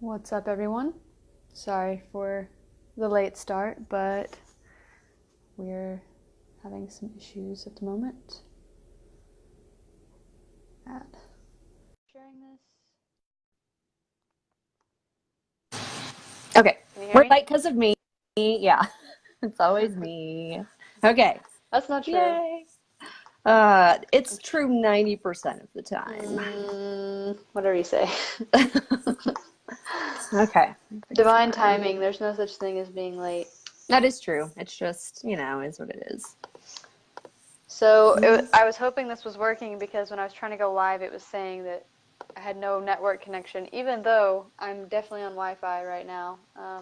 What's up, everyone? Sorry for the late start, but we're having some issues at the moment. Sharing this. Okay, Can you hear we're me? late because of me. Yeah, it's always me. Okay, That's not true. yay. It's true 90% of the time. Whatever you say. Okay. Divine timing. There's no such thing as being late. That is true. It's just, is what it is. So I was hoping this was working because when I was trying to go live, it was saying that I had no network connection, even though I'm definitely on Wi-Fi right now.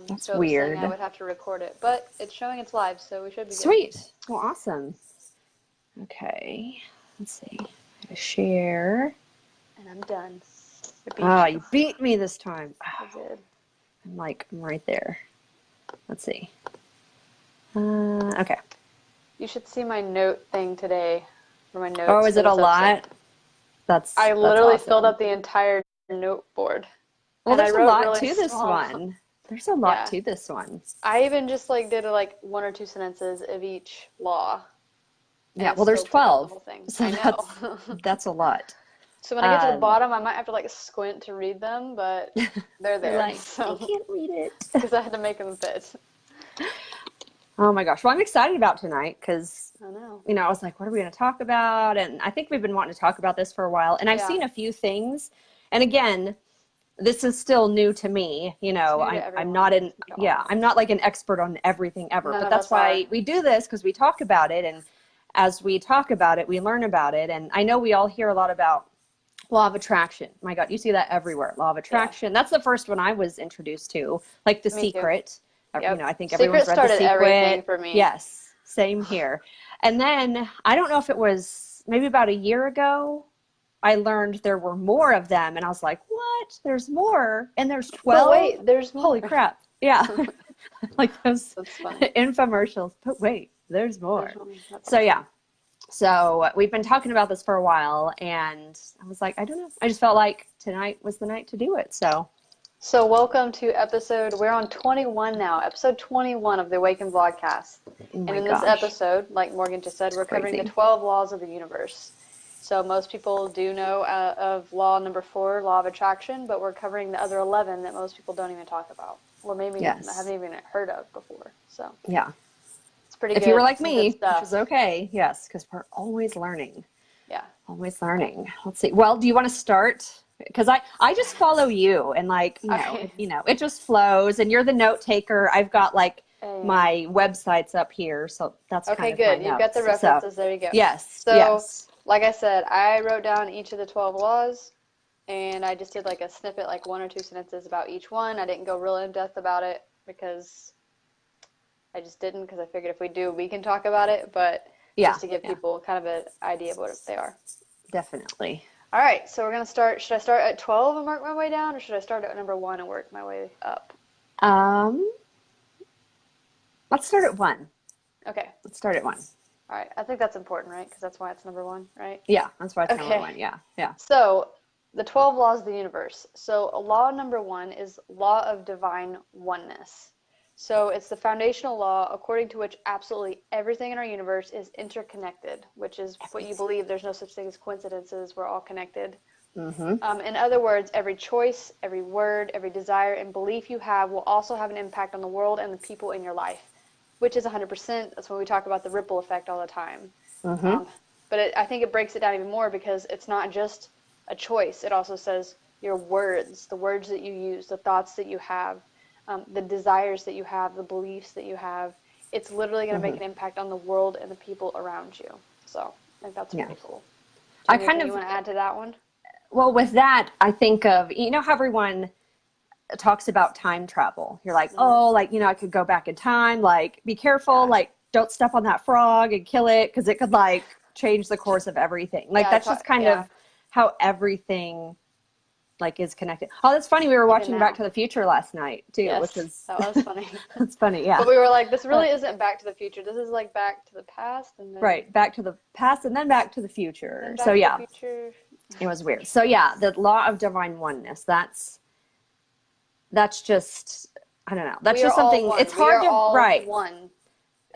That's so it was saying weird. I would have to record it, but it's showing it's live, so we should be good. Sweet. Well, awesome. Okay, let's see. Share. And I'm done. You beat me this time. I did. I'm right there. Let's see. Okay. You should see my note thing today for my notes. Oh, is it a lot? I literally awesome. filled up the entire note board. Well, there's a lot really to this one. There's a lot to this one. I even just did one or two sentences of each law. Yeah, well, there's 12. So I know. That's a lot. So when I get to the bottom, I might have to squint to read them, but they're there. So I can't read it. Because I had to make them fit. Oh my gosh. Well, I'm excited about tonight because, I know. I was like, what are we going to talk about? And I think we've been wanting to talk about this for a while. And I've seen a few things. And again, this is still new to me. I'm not I'm not like an expert on everything ever. But that's why we do this, because we talk about it. And as we talk about it, we learn about it. And I know we all hear a lot about law of attraction. My God, you see that everywhere. Law of attraction. That's the first one I was introduced to, like The Secret. Yep. I think everyone's read The Secret. Everything for me. Yes, same here. And then I don't know if it was maybe about a year ago, I learned there were more of them, and I was like, "What? There's more?" And there's 12. But wait, there's more. Holy crap! Yeah, like those infomercials. But wait, there's more. So yeah. So we've been talking about this for a while, and I was like, I don't know. I just felt like tonight was the night to do it. So welcome to we're on 21 now, episode 21 of the Awaken Vlogcast. And in this episode, like Morgan just said, we're covering the 12 laws of the universe. So most people do know of law number 4, law of attraction, but we're covering the other 11 that most people don't even talk about, or maybe haven't even heard of before. So yeah. Pretty if good. You were like me, which is okay, yes, because we're always learning. Yeah. Always learning. Let's see. Well, do you want to start? Because I just follow you, and it just flows, and you're the note taker. I've got my websites up here, so that's kind of good. You've got the references. So, there you go. Yes. So, like I said, I wrote down each of the 12 laws, and I just did a snippet, 1 or 2 sentences about each one. I didn't go real in depth about it because I just didn't, because I figured if we do, we can talk about it, but just to give people kind of an idea of what they are. Definitely. All right, so we're going to start. Should I start at 12 and work my way down, or should I start at number 1 and work my way up? Let's start at 1. Okay. Let's start at 1. All right, I think that's important, right? Because that's why it's number 1, right? Yeah, that's why it's number 1, yeah. So, the 12 laws of the universe. So, law number 1 is law of divine oneness. So it's the foundational law according to which absolutely everything in our universe is interconnected, which is what you believe. There's no such thing as coincidences. We're all connected. Mm-hmm. In other words, every choice, every word, every desire and belief you have will also have an impact on the world and the people in your life, which is 100%. That's when we talk about the ripple effect all the time. Mm-hmm. But I think it breaks it down even more, because it's not just a choice. It also says your words, the words that you use, the thoughts that you have, the desires that you have, the beliefs that you have. It's literally going to make an impact on the world and the people around you. So I think that's pretty cool. You want to add to that one? Well, with that, I think of, how everyone talks about time travel. You're like, I could go back in time, be careful, don't step on that frog and kill it, because it could change the course of everything. That's just kind of how everything is connected. Oh, that's funny. We were watching Back to the Future last night too, which is that was funny. That's funny, yeah. But we were like, this really isn't Back to the Future. This is Back to the Past, and then Back to the past, and then Back to the Future. So yeah, it was weird. So yeah, the law of divine oneness. That's that's just, I don't know. That's we just something, it's hard to, right. One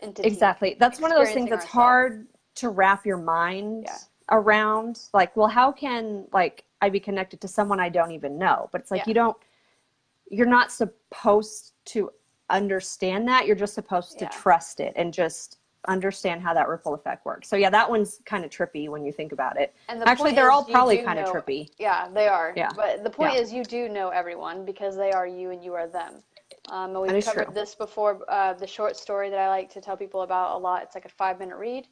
entity. Exactly. That's one of those things that's hard to wrap your mind around. Like, well, how can, like, I be connected to someone I don't even know? But it's like, you're not supposed to understand that. You're just supposed to trust it and just understand how that ripple effect works. So yeah, that one's kind of trippy when you think about it. And actually, they're all probably kind of trippy. Yeah, they are. Yeah. But the point is, you do know everyone because they are you and you are them. And we've covered this before. The short story that I like to tell people about a lot. It's like a 5-minute read.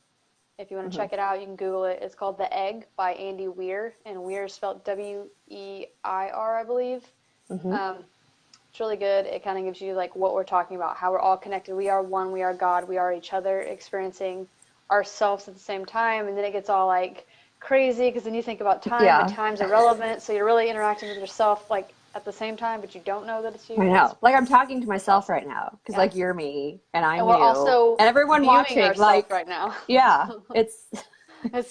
If you want to check it out, you can Google it. It's called The Egg by Andy Weir, and Weir is spelled W-E-I-R, I believe. It's really good. It kind of gives you like what we're talking about, how we're all connected. We are one, we are God, we are each other, experiencing ourselves at the same time. And then it gets all like crazy because then you think about time, but time's irrelevant. So you're really interacting with yourself like at the same time, but you don't know that it's you. I know. Like I'm talking to myself right now because like you're me and I'm you. Also and everyone watching like right now. Yeah, it's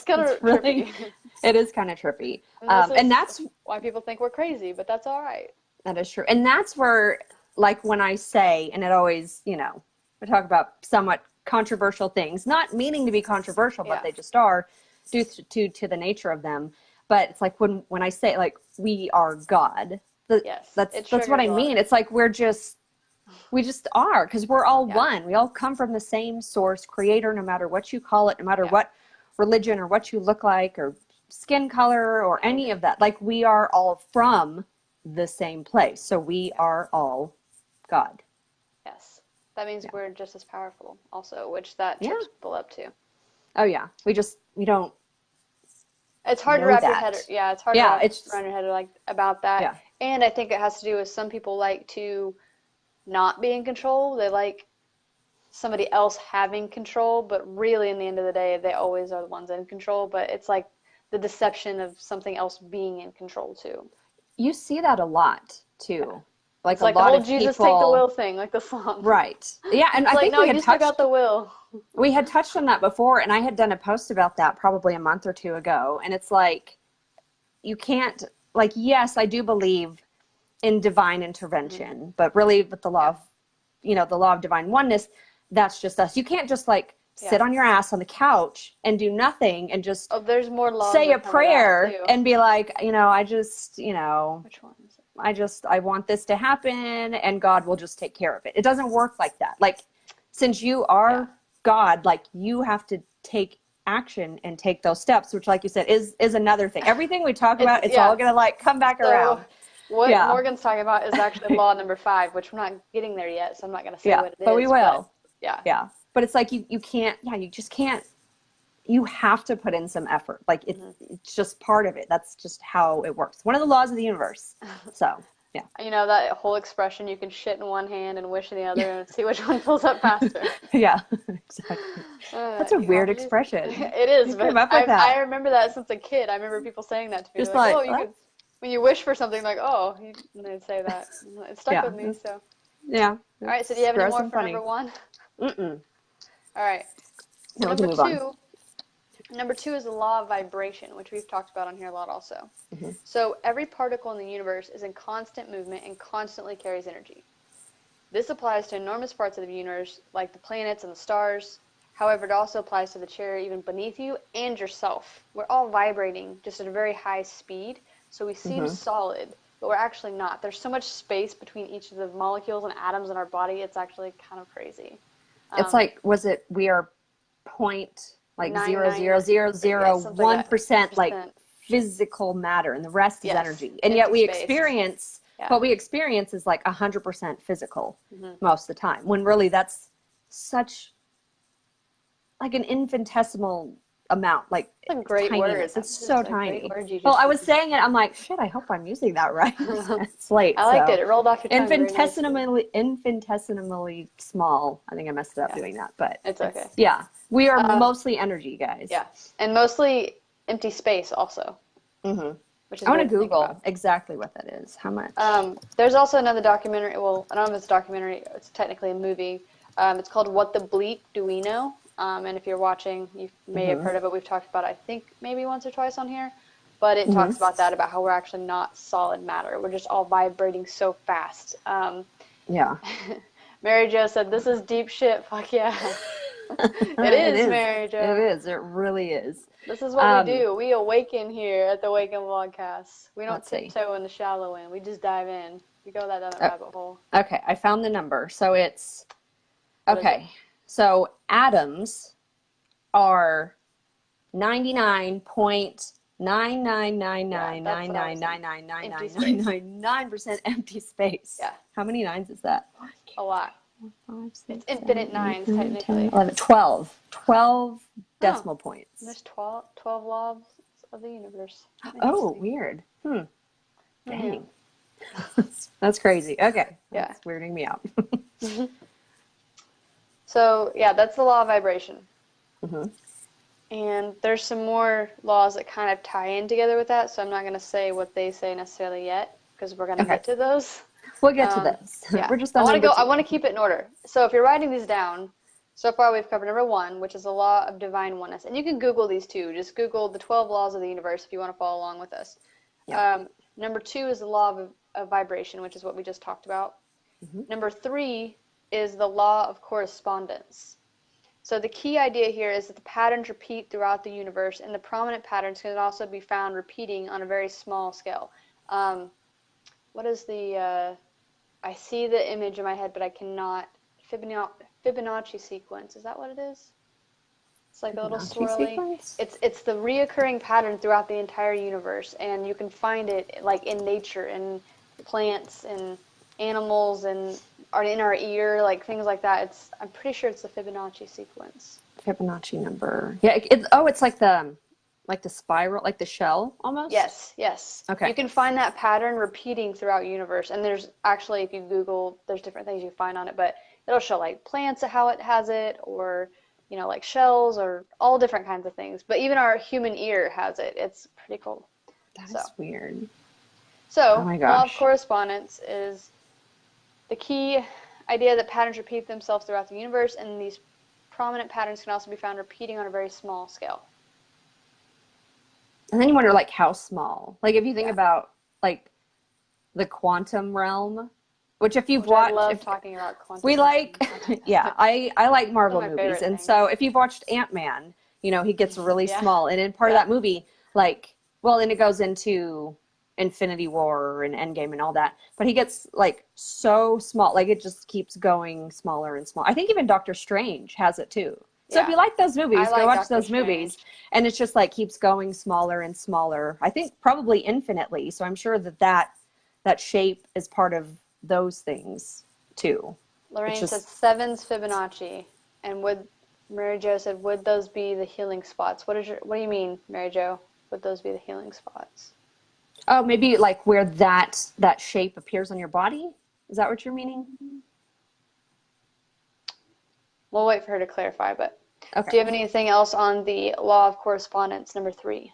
kind of really trippy. It is kind of trippy. And that's why people think we're crazy, but that's all right. That is true. And that's where, like, when I say, and it always, you know, I talk about somewhat controversial things, not meaning to be controversial, but they just are due to the nature of them. But it's like when I say, like, we are God, that's what I mean. It's like we just are, because we're all one. We all come from the same source, creator, no matter what you call it, no matter what religion or what you look like or skin color or any of that. Like, we are all from the same place. So we are all God. Yes. That means we're just as powerful also, which that trips people up to. Oh yeah. We don't. It's hard to wrap your head. Yeah. It's hard to wrap around your head like about that. Yeah. And I think it has to do with some people like to not be in control. They like somebody else having control, but really in the end of the day, they always are the ones in control. But it's like the deception of something else being in control too. You see that a lot too. Like it's like the whole Jesus take the will thing, like the song. Right. Yeah, and I think we had touched the will. We had touched on that before, and I had done a post about that probably a month or two ago. And it's like, you can't, like, yes, I do believe in divine intervention, but really with the law of, you know, the law of divine oneness, that's just us. You can't just like sit on your ass on the couch and do nothing and just there's more laws say a prayer and be like, you know, I just, you know, which one is it? I want this to happen and God will just take care of it. It doesn't work like that. Like, since you are God, like, you have to take action and take those steps, which, like you said, is another thing. Everything we talk about, it's all going to like come back around. What Morgan's talking about is actually law number 5, which we're not getting there yet. So I'm not going to say what it is. But we will. But, yeah. But it's like, you can't, you just can't, you have to put in some effort. Like, it's just part of it. That's just how it works. One of the laws of the universe. So, yeah. You know, that whole expression, you can shit in one hand and wish in the other and see which one fills up faster. Yeah, exactly. That's a weird expression. It is, but I remember that since a kid. I remember people saying that to me. Just like, oh, you could, when you wish for something, like, oh, and they'd say that. It stuck with me, so. Yeah. All right, so do you have any more for number 1? Mm-mm. All right. So number 2 is the law of vibration, which we've talked about on here a lot also. So every particle in the universe is in constant movement and constantly carries energy. This applies to enormous parts of the universe, like the planets and the stars. However, it also applies to the chair even beneath you and yourself. We're all vibrating just at a very high speed, so we seem solid, but we're actually not. There's so much space between each of the molecules and atoms in our body, it's actually kind of crazy. It's like, we are 0.00001% like physical matter, and the rest is energy. And yet we experience, what we experience is like 100% physical most of the time, when really that's such like an infinitesimal amount, like great words. It's so tiny. Well, I was saying it, I'm like, shit, I hope I'm using that right. It's late. I liked it. It rolled off your tongue. Infinitesimally small. I think I messed it up doing that, but it's okay. Yeah. We are mostly energy, guys. Yeah. And mostly empty space also. Which is I want to Google exactly what that is. How much? There's also another documentary. Well, I don't know if it's a documentary. It's technically a movie. It's called What the Bleep Do We Know? And if you're watching, you may have heard of it. We've talked about it, I think, maybe once or twice on here. but it talks about that, about how we're actually not solid matter. We're just all vibrating so fast. Yeah. Mary Jo said, "This is deep shit." Fuck yeah. It is, Mary Jo. It is. It really is. This is what we do. We awaken here at the Awaken Vlogcast. We don't tiptoe in the shallow end. We just dive in. We go down that rabbit hole. Okay, I found the number. So it's, okay, so atoms are 99.99999999999% empty space. Yeah. How many nines is that? A lot. 4, 5, 6, it's infinite 7, 8, nines, 9, technically. 10, 11, 12. 12 decimal points. There's 12 laws of the universe. Oh, weird. Dang. That's crazy. Okay. Yeah. That's weirding me out. So, yeah, that's the law of vibration. And there's some more laws that kind of tie in together with that, so I'm not going to say what they say necessarily yet, because we're going to get to those. We'll get to those. Yeah. We're just I want to keep it in order. So if you're writing these down, so far we've covered number 1, which is the law of divine oneness. And you can Google these too. Just Google the 12 laws of the universe if you want to follow along with us. Yeah. Number 2 is the law of vibration, which is what we just talked about. Number 3 is the law of correspondence. So the key idea here is that the patterns repeat throughout the universe, and the prominent patterns can also be found repeating on a very small scale. What is the, I see the image in my head, but I cannot, Fibonacci sequence, is that what it is? It's like a little swirly. It's the reoccurring pattern throughout the entire universe, and you can find it like in nature, in plants, and animals, and in our ear, like things like that. I'm pretty sure it's the Fibonacci sequence. Fibonacci number. Yeah. It's like the spiral, like the shell almost. Yes. Okay. You can find that pattern repeating throughout universe, and there's actually, if you Google, there's different things you find on it, but it'll show like plants how it has it, or like shells, or all different kinds of things. But even our human ear has it. It's pretty cool. That is weird. So, oh my gosh. Law of correspondence is the key idea that patterns repeat themselves throughout the universe, and these prominent patterns can also be found repeating on a very small scale. And then you wonder, like, how small? Like, if you think about, like, the quantum realm, which if you've watched... I love talking about quantum. We like... yeah, I like Marvel movies. And so if you've watched Ant-Man, he gets really small. And in part of that movie, like... Well, and it goes into Infinity War and Endgame and all that. But he gets, like, so small. Like, it just keeps going smaller and smaller. I think even Doctor Strange has it, too. So if you like those movies, go watch those movies. And it's just like keeps going smaller and smaller. I think probably infinitely. So I'm sure that shape is part of those things too. Lorraine said 7's Fibonacci. And Mary Jo said, would those be the healing spots? What do you mean, Mary Jo? Would those be the healing spots? Oh, maybe like where that shape appears on your body? Is that what you're meaning? We'll wait for her to clarify, but okay. Do you have anything else on the law of correspondence, number 3?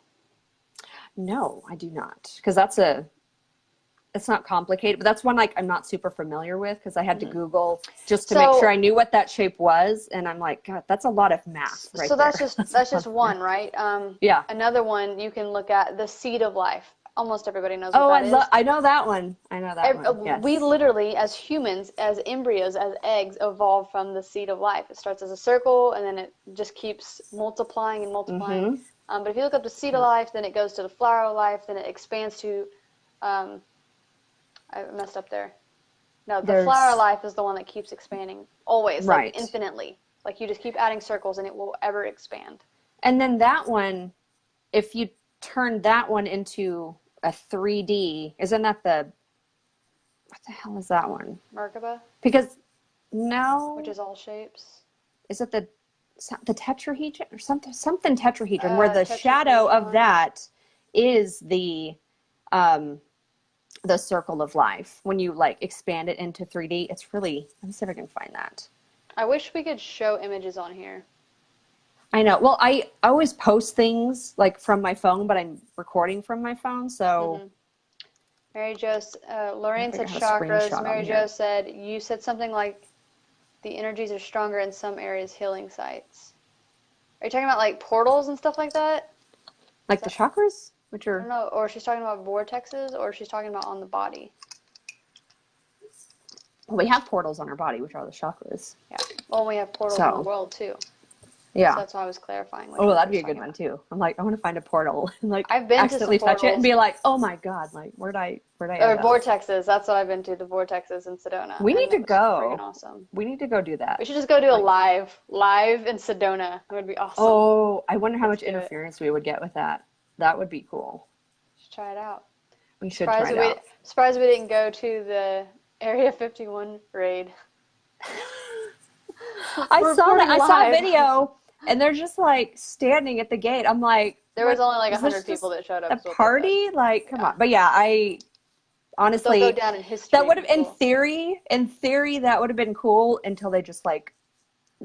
No, I do not, because it's not complicated, but that's one like I'm not super familiar with because I had to Google just to make sure I knew what that shape was, and I'm like, God, that's a lot of math right so there. that's just one, right? Yeah. Another one you can look at, the seed of life. Almost everybody knows what that is. I know that one. Yes. We literally, as humans, as embryos, as eggs, evolve from the seed of life. It starts as a circle, and then it just keeps multiplying and multiplying. But if you look up the seed of life, then it goes to the flower of life, then it expands to, I messed up there. No, the flower of life is the one that keeps expanding, always, like infinitely. Like you just keep adding circles, and it will ever expand. And then that one, if you turn that one into a 3D, isn't that what the hell is that one? Merkaba? Because no, which is all shapes. Is it the tetrahedron or something tetrahedron where the shadow of that is the circle of life? When you like expand it into 3D, it's really, let me see if I can find that. I wish we could show images on here. I know. Well, I always post things like from my phone, but I'm recording from my phone, so. Mary Jo, Lorraine said chakras. Mary Jo said, you said something like the energies are stronger in some areas, healing sites. Are you talking about like portals and stuff like that? Like the chakras? Which are... I don't know, or she's talking about vortexes, or she's talking about on the body. We have portals on our body, which are the chakras. Yeah. Well, we have portals in the world, too. Yeah. So that's why I was clarifying. Oh, that'd be a good one, too. I'm like, I want to find a portal. And like, I've been accidentally to some touch it and be like, oh my God, like, where'd I Or end up? vortexes. That's what I've been to, the vortexes in Sedona. We need to go. Freaking awesome. We need to go do that. We should just go do a live in Sedona. It would be awesome. Oh, I wonder how much interference we would get with that. That would be cool. Should try it out. We should try it out. Surprised we didn't go to the Area 51 raid. I saw a video, and they're just like standing at the gate. I'm like, there was only like 100 people that showed up. A party? Like, come on. But yeah, I honestly, they'll go down in history. That would have, in theory, that would have been cool until they just like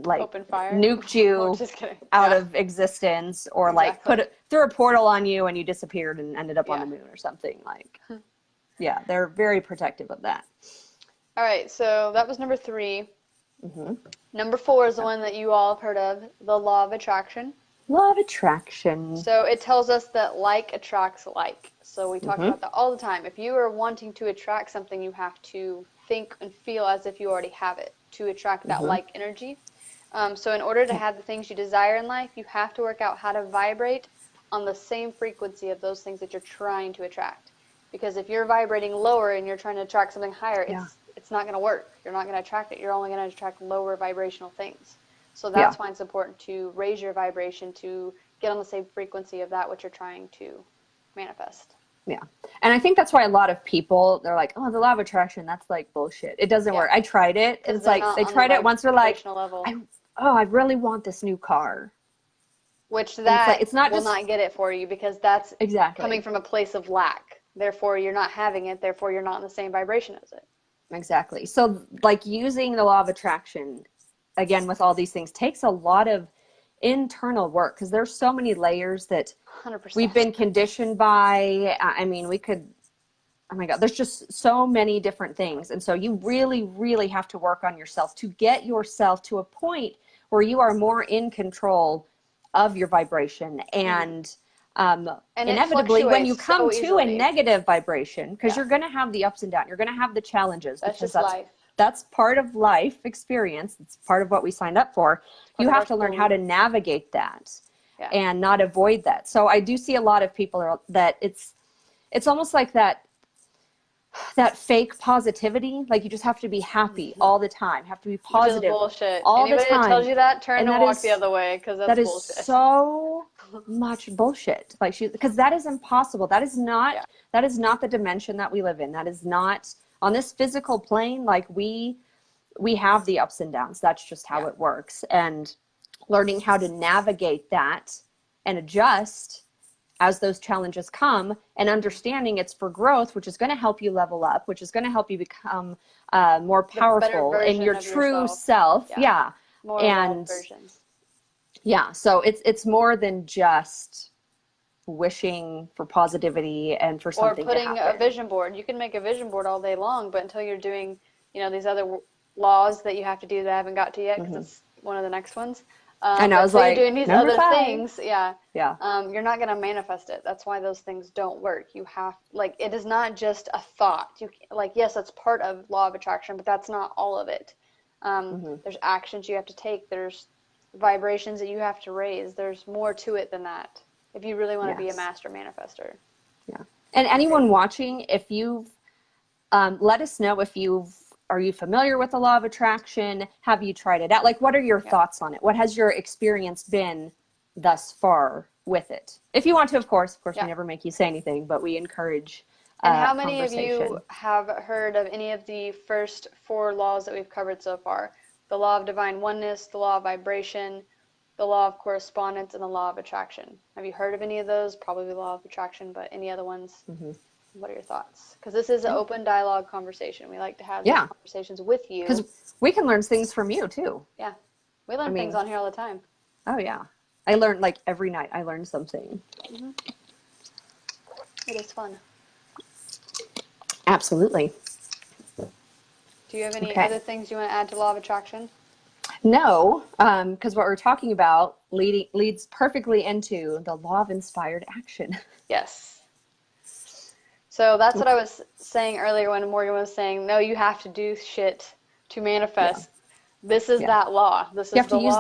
open fire, nuked you out of existence, or like threw a portal on you and you disappeared and ended up on the moon or something. Like, yeah, they're very protective of that. All right, so that was number 3. Number 4 is the one that you all have heard of, the law of attraction. Law of attraction. So it tells us that like attracts like. So we talk about that all the time. If you are wanting to attract something, you have to think and feel as if you already have it to attract that like energy. So in order to have the things you desire in life, you have to work out how to vibrate on the same frequency of those things that you're trying to attract. Because if you're vibrating lower and you're trying to attract something higher, it's not going to work. You're not going to attract it. You're only going to attract lower vibrational things. So that's why it's important to raise your vibration to get on the same frequency of that which you're trying to manifest. Yeah. And I think that's why a lot of people, they're like, oh, the law of attraction, that's like bullshit. It doesn't work. I tried it. It's like, they tried it once, they're like, I really want this new car. Which that it's not will not get it for you, because that's coming from a place of lack. Therefore, you're not having it. Therefore, you're not in the same vibration as it. Exactly. So like using the law of attraction, again, with all these things, takes a lot of internal work, because there's so many layers that 100%. We've been conditioned by. I mean, we could, oh my God, there's just so many different things. And so you really, really have to work on yourself to get yourself to a point where you are more in control of your vibration. And inevitably, when you come to a negative vibration, because you're going to have the ups and downs, you're going to have the challenges. That's just life. That's part of life experience. It's part of what we signed up for. You have to learn how to navigate that and not avoid that. So I do see a lot of people that it's almost like that fake positivity. Like you just have to be happy all the time. Have to be positive. Which is bullshit. All Anybody the time. that tells you that, turn and walk the other way, because that's bullshit. That is so much bullshit. Like because that is impossible. That is not the dimension that we live in. That is not on this physical plane. Like we have the ups and downs. That's just how it works. And learning how to navigate that and adjust as those challenges come, and understanding it's for growth, which is going to help you level up, which is going to help you become more powerful in your true self. Yeah. More and versions. Yeah. So it's more than just wishing for positivity and for something to happen. Or putting a vision board. You can make a vision board all day long, but until you're doing, these other laws that you have to do that I haven't got to yet, because it's one of the next ones. I know. I was like, you're doing these other things, yeah. You're not going to manifest it. That's why those things don't work. You have, it is not just a thought. Yes, that's part of law of attraction, but that's not all of it. There's actions you have to take. There's vibrations that you have to raise. There's more to it than that, if you really want to be a master manifester. Yeah. And anyone watching, if you've, let us know if are you familiar with the law of attraction? Have you tried it out? Like, what are your thoughts on it? What has your experience been thus far with it? If you want to, of course, we never make you say anything, but we encourage And how many of you have heard of any of the first 4 laws that we've covered so far? The law of divine oneness, the law of vibration, the law of correspondence, and the law of attraction. Have you heard of any of those? Probably the law of attraction, but any other ones? What are your thoughts? Because this is an open dialogue conversation. We like to have these conversations with you. Because we can learn things from you, too. Yeah. We learn things on here all the time. Oh, yeah. I learn, every night I learn something. It is fun. Absolutely. Do you have any other things you want to add to law of attraction? No, because what we're talking about leads perfectly into the law of inspired action. Yes. So that's what I was saying earlier when Morgan was saying, no, you have to do shit to manifest. This is that law. This is the law. You have to use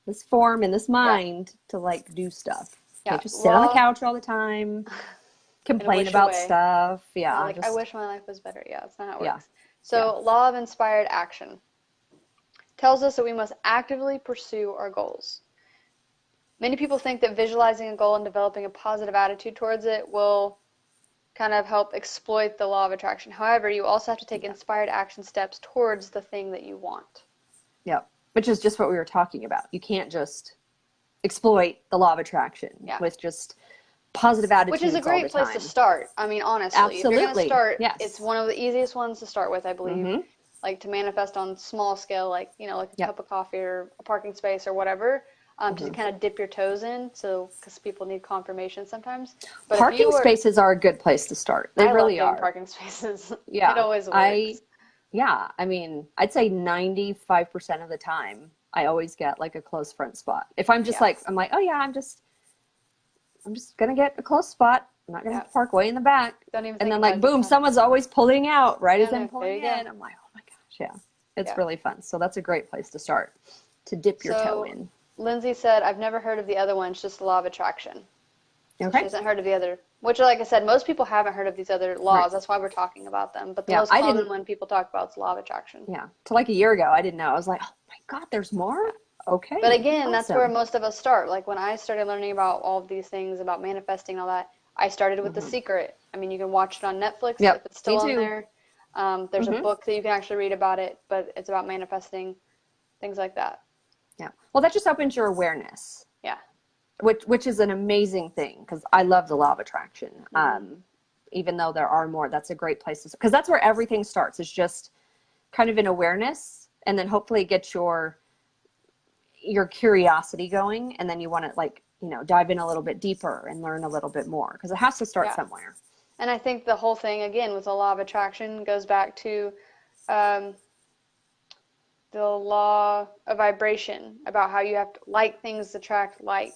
this form and this mind to like do stuff. You can't just sit on the couch all the time, complain about stuff. Yeah. Like, I wish my life was better. Yeah, that's not how it works. So law of inspired action tells us that we must actively pursue our goals. Many people think that visualizing a goal and developing a positive attitude towards it will kind of help exploit the law of attraction. However, you also have to take inspired action steps towards the thing that you want. Yeah, which is just what we were talking about. You can't just exploit the law of attraction with just positive attitudes. Which is a great place to start. I mean, honestly, if you're going to start, it's one of the easiest ones to start with, I believe. Like to manifest on small scale, like, you know, like a cup of coffee or a parking space or whatever. To kind of dip your toes in, because people need confirmation sometimes. But parking spaces are a good place to start. They really are. Parking spaces. Yeah, it always works. I mean, I'd say 95% of the time, I always get like a close front spot. If I'm just I'm like, oh yeah, I'm just gonna get a close spot. I'm not gonna have to park way in the back. Don't even. And then like, boom, someone's always pulling out right as I'm pulling in. I'm like, oh my gosh, it's really fun. So that's a great place to start, to dip your toe in. Lindsay said, I've never heard of the other one. It's just the law of attraction. So okay. She hasn't heard of the other, which, like I said, most people haven't heard of these other laws. Right. That's why we're talking about them. But the most common one people talk about is the law of attraction. Yeah. So like a year ago, I didn't know. I was like, oh my God, there's more? Okay. But again, that's where most of us start. Like when I started learning about all of these things, about manifesting and all that, I started with The Secret. I mean, you can watch it on Netflix if it's still on there. There's a book that you can actually read about it, but it's about manifesting, things like that. Yeah. Well, that just opens your awareness. Yeah. Which is an amazing thing, because I love the law of attraction. Even though there are more, that's a great place to start, because that's where everything starts. It's just kind of an awareness, and then hopefully it gets your curiosity going, and then you want to, like, you know, dive in a little bit deeper and learn a little bit more, because it has to start somewhere. And I think the whole thing, again, with the law of attraction goes back to the law of vibration, about how you have to like things attract like.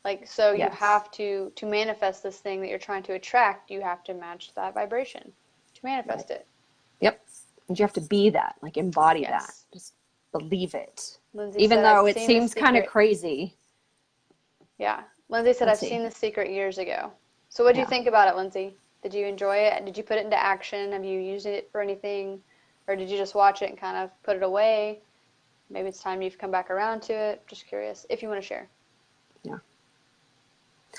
Like, so you have to manifest this thing that you're trying to attract, you have to match that vibration to manifest it. Yep. And you have to be that, like embody that. Just believe it. Lindsay even though it seems kind of crazy. Yeah. Lindsay said, I've seen The Secret years ago. So what do you think about it, Lindsay? Did you enjoy it? Did you put it into action? Have you used it for anything? Or did you just watch it and kind of put it away? Maybe it's time you've come back around to it. Just curious if you want to share. Yeah.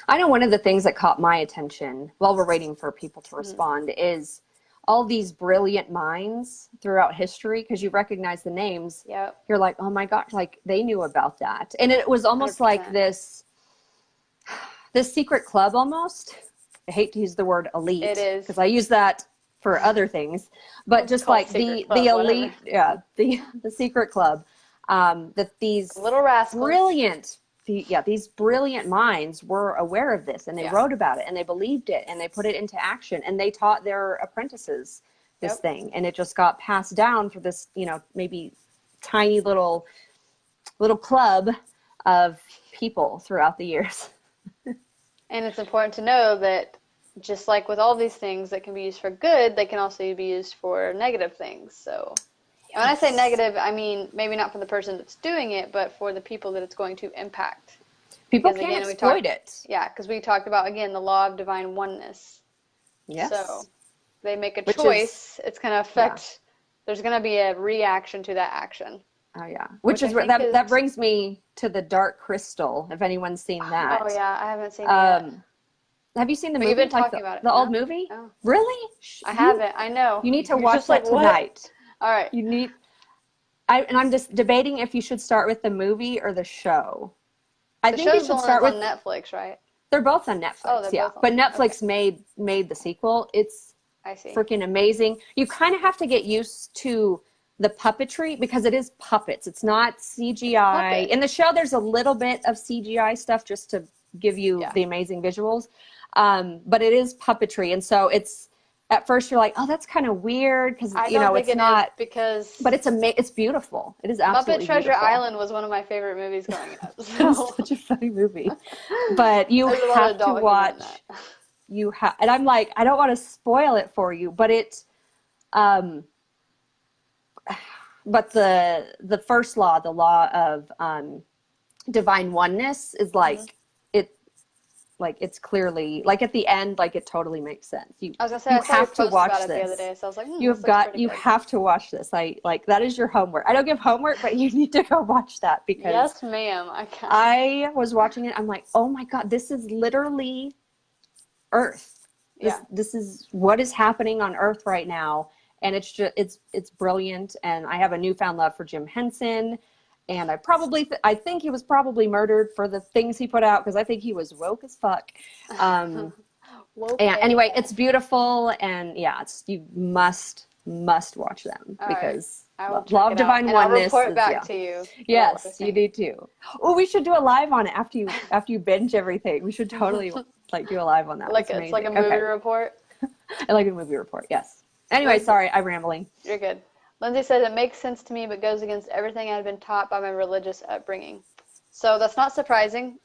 I know one of the things that caught my attention while we're waiting for people to respond is all these brilliant minds throughout history, because you recognize the names. Yep. You're like, oh my gosh, like they knew about that. And it was almost 100%. Like this secret club almost. I hate to use the word elite. It is. Because I use that for other things, but just like the elite, the secret club, that these little rascals, brilliant, these brilliant minds were aware of this, and they wrote about it, and they believed it, and they put it into action, and they taught their apprentices this thing, and it just got passed down for this, you know, maybe tiny little club of people throughout the years. And it's important to know that, just like with all these things that can be used for good, they can also be used for negative things. So when I say negative, I mean maybe not for the person that's doing it, but for the people that it's going to impact. People can't exploit it. Yeah, because we talked about, again, the law of divine oneness. Yes. So they make a choice. It's going to affect, there's going to be a reaction to that action. Oh, yeah. Which is that brings me to the Dark Crystal, if anyone's seen that. Oh, yeah. I haven't seen it yet. Have you seen the movie? You've been talking about it. The old movie? Oh. Really? I haven't. I know. You need to watch that tonight. All right. You need. And I'm just debating if you should start with the movie or the show. I think you should start with on Netflix, right? They're both on Netflix. Oh, they're both on. But Netflix made the sequel. It's freaking amazing. You kind of have to get used to the puppetry, because it is puppets. It's not CGI. In the show, there's a little bit of CGI stuff just to give you the amazing visuals. But it is puppetry. And so it's, at first you're like, oh, that's kind of weird, because, you know, it's not, because, but it's beautiful. It is absolutely Muppet Treasure beautiful. Island was one of my favorite movies growing up. So. It's such a funny movie. But you have to watch. you have, and I'm like, I don't want to spoil it for you, but but the first law, the law of divine oneness, is like it's clearly like at the end, like it totally makes sense. I was gonna say, I saw you post about it the other day, so I was like, you have to watch this. That is your homework. I don't give homework, but you need to go watch that because yes, ma'am. I was watching it. I'm like, oh my God, this is literally Earth. This is what is happening on Earth right now. And it's just, it's brilliant. And I have a newfound love for Jim Henson. And I think he was probably murdered for the things he put out, because I think he was woke as fuck. And anyway, it's beautiful, and you must watch them because Law of Divine Oneness. I'll report back to you. Yes, you need to. Oh, we should do a live on it after you binge everything. We should totally like do a live on that. It's like a movie report. I like a movie report. Yes. Anyway, sorry, I'm rambling. You're good. Lindsay said, it makes sense to me, but goes against everything I've been taught by my religious upbringing. So that's not surprising.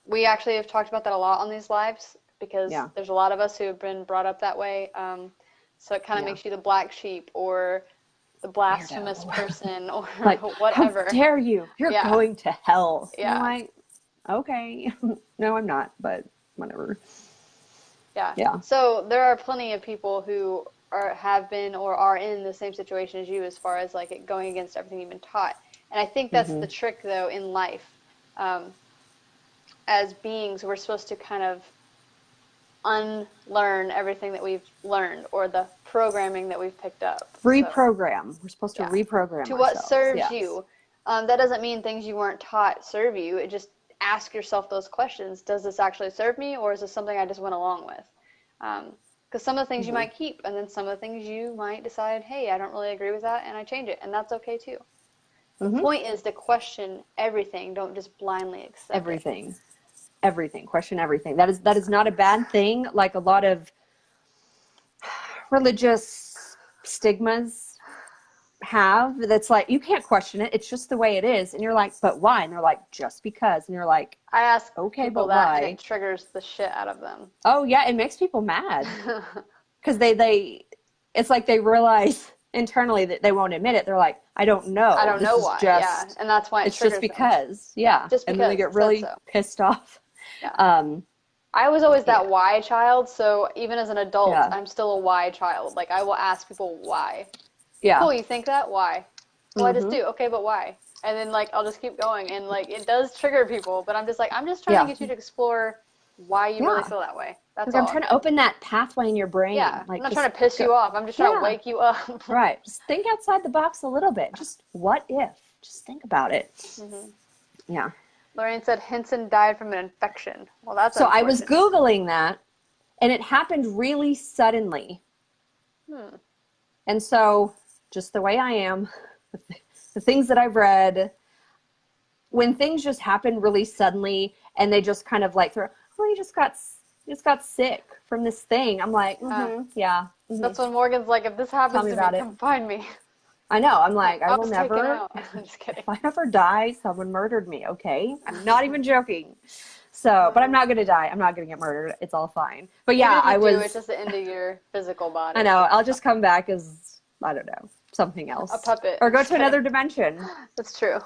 We actually have talked about that a lot on these lives because there's a lot of us who have been brought up that way. So it kind of makes you the black sheep or the blasphemous person or like, whatever. How dare you? You're going to hell. Yeah. I'm like, okay. No, I'm not, but whatever. Yeah. So there are plenty of people who have been or are in the same situation as you as far as like it going against everything you've been taught. And I think that's the trick, though, in life. As beings, we're supposed to kind of unlearn everything that we've learned or the programming that we've picked up. Reprogram. We're supposed to reprogram to what serves you. That doesn't mean things you weren't taught serve you. It just ask yourself those questions. Does this actually serve me, or is this something I just went along with? Because some of the things you might keep, and then some of the things you might decide, hey, I don't really agree with that, and I change it, and that's okay too. The point is to question everything. Don't just blindly accept everything. Everything. Question everything. That is not a bad thing. Like a lot of religious stigmas have, that's like, you can't question it. It's just the way it is. And you're like, but why? And they're like, just because. And you're like, I ask okay, people but that, why? and it triggers the shit out of them. Oh yeah, it makes people mad because they it's like they realize internally that they won't admit it. They're like, I don't know. I don't know why. And that's why it's just because. Yeah. Just because. And then they get really pissed off. Yeah. I was always that why child, so even as an adult, I'm still a why child. Like, I will ask people why. Yeah. Cool, you think that? Why? Well, I just do. Okay, but why? And then, like, I'll just keep going. And, like, it does trigger people, but I'm just like, I'm just trying to get you to explore why you really feel that way. That's all. I'm trying to open that pathway in your brain. Yeah, like, I'm not trying to piss you off. I'm just trying to wake you up. Right. Just think outside the box a little bit. Just what if? Just think about it. Yeah. Lorraine said Henson died from an infection. Well, that's so I was Googling that, and it happened really suddenly. And so, just the way I am, the things that I've read, when things just happen really suddenly, and they just kind of like throw, oh, you just got sick from this thing. I'm like, That's when Morgan's like, if this happens to me, come find me. I know. I'm like, I will never. I'm just kidding. If I ever die, someone murdered me. Okay, I'm not even joking. So, but I'm not gonna die. I'm not gonna get murdered. It's all fine. But yeah, I was. It's just the end of your physical body. I know. I'll just come back as, I don't know, something else. A puppet. Or go to another dimension. That's true.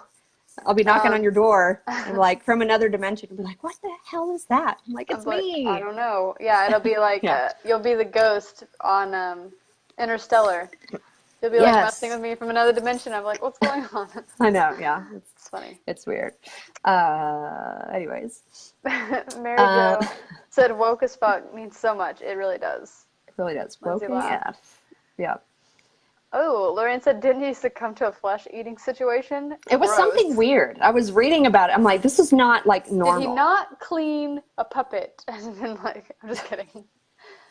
I'll be knocking on your door, and like from another dimension, and be like, "What the hell is that?" I'm like, "It's me." I don't know. Yeah, it'll be like you'll be the ghost on Interstellar. You'll be like messing with me from another dimension. I'm like, what's going on? I know, yeah. It's funny. It's weird. Anyways. Mary Jo said woke as fuck means so much. It really does. It really does. Woke AF. Yeah. Oh, Lorraine said, didn't he succumb to a flesh-eating situation? It was something weird. I was reading about it. I'm like, this is not like normal. Did he not clean a puppet? And then like, I'm just kidding.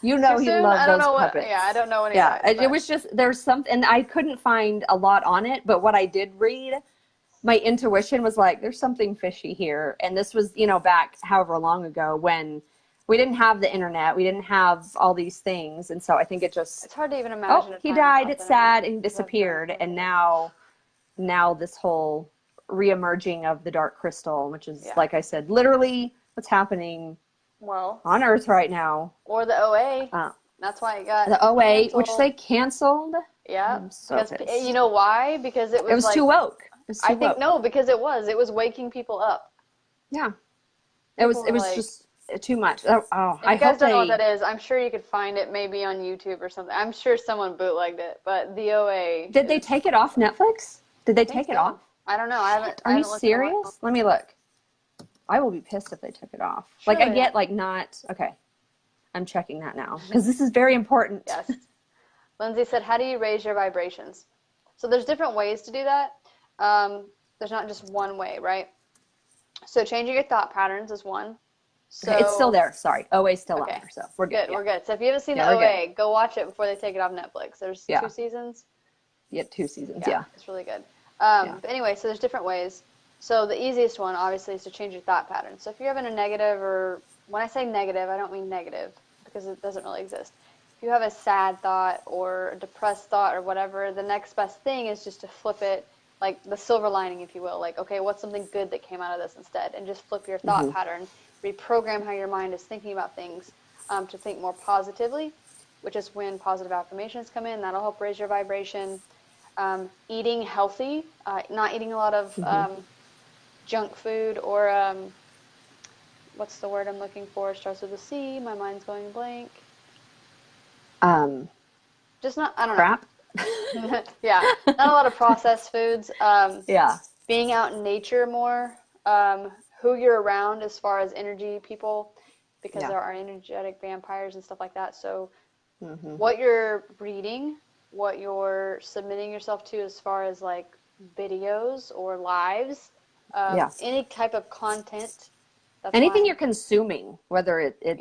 You know he loved those puppets. I don't know any of it. It was just, there's something, and I couldn't find a lot on it, but what I did read, my intuition was like, there's something fishy here. And this was, you know, back however long ago when we didn't have the internet. We didn't have all these things. And so I think it just... It's hard to even imagine. Oh, he died. It's sad. And he disappeared. And now this whole reemerging of the dark crystal, which is, like I said, literally what's happening Well, on Earth right now. Or the OA. That's why it got the OA, canceled. Which they canceled. Yeah, I'm so pissed. You know why? Because it was like, too woke. I think no, because it was waking people up. Yeah, it was like, just too much. If you guys don't know what that is, I'm sure you could find it maybe on YouTube or something. I'm sure someone bootlegged it, but the OA. Did they take it off Netflix? Did they take it off? I don't know. I haven't. Are you serious? Let me look. I will be pissed if they took it off. Sure, I get not okay. I'm checking that now because this is very important. Yes. Lindsay said, "How do you raise your vibrations?" So there's different ways to do that. There's not just one way, right? So changing your thought patterns is one. So it's still there. Sorry, OA's still on there, so we're good. We're good. So if you haven't seen the OA, go watch it before they take it off Netflix. There's 2 seasons. Yeah, 2 seasons. Yeah, it's really good. But anyway, so there's different ways. So the easiest one, obviously, is to change your thought patterns. So if you're having a negative, or when I say negative, I don't mean negative because it doesn't really exist. If you have a sad thought or a depressed thought or whatever, the next best thing is just to flip it, like the silver lining, if you will. Like, okay, what's something good that came out of this instead? And just flip your thought pattern, reprogram how your mind is thinking about things to think more positively, which is when positive affirmations come in. That'll help raise your vibration. Eating healthy, not eating a lot of junk food or what's the word I'm looking for? It starts with a C. My mind's going blank. Just not, I don't crap. know. Yeah, not a lot of processed foods. Being out in nature more. Who you're around as far as energy people, because there are energetic vampires and stuff like that. So what you're reading, what you're submitting yourself to as far as like videos or lives, any type of content. Anything you're consuming, whether it's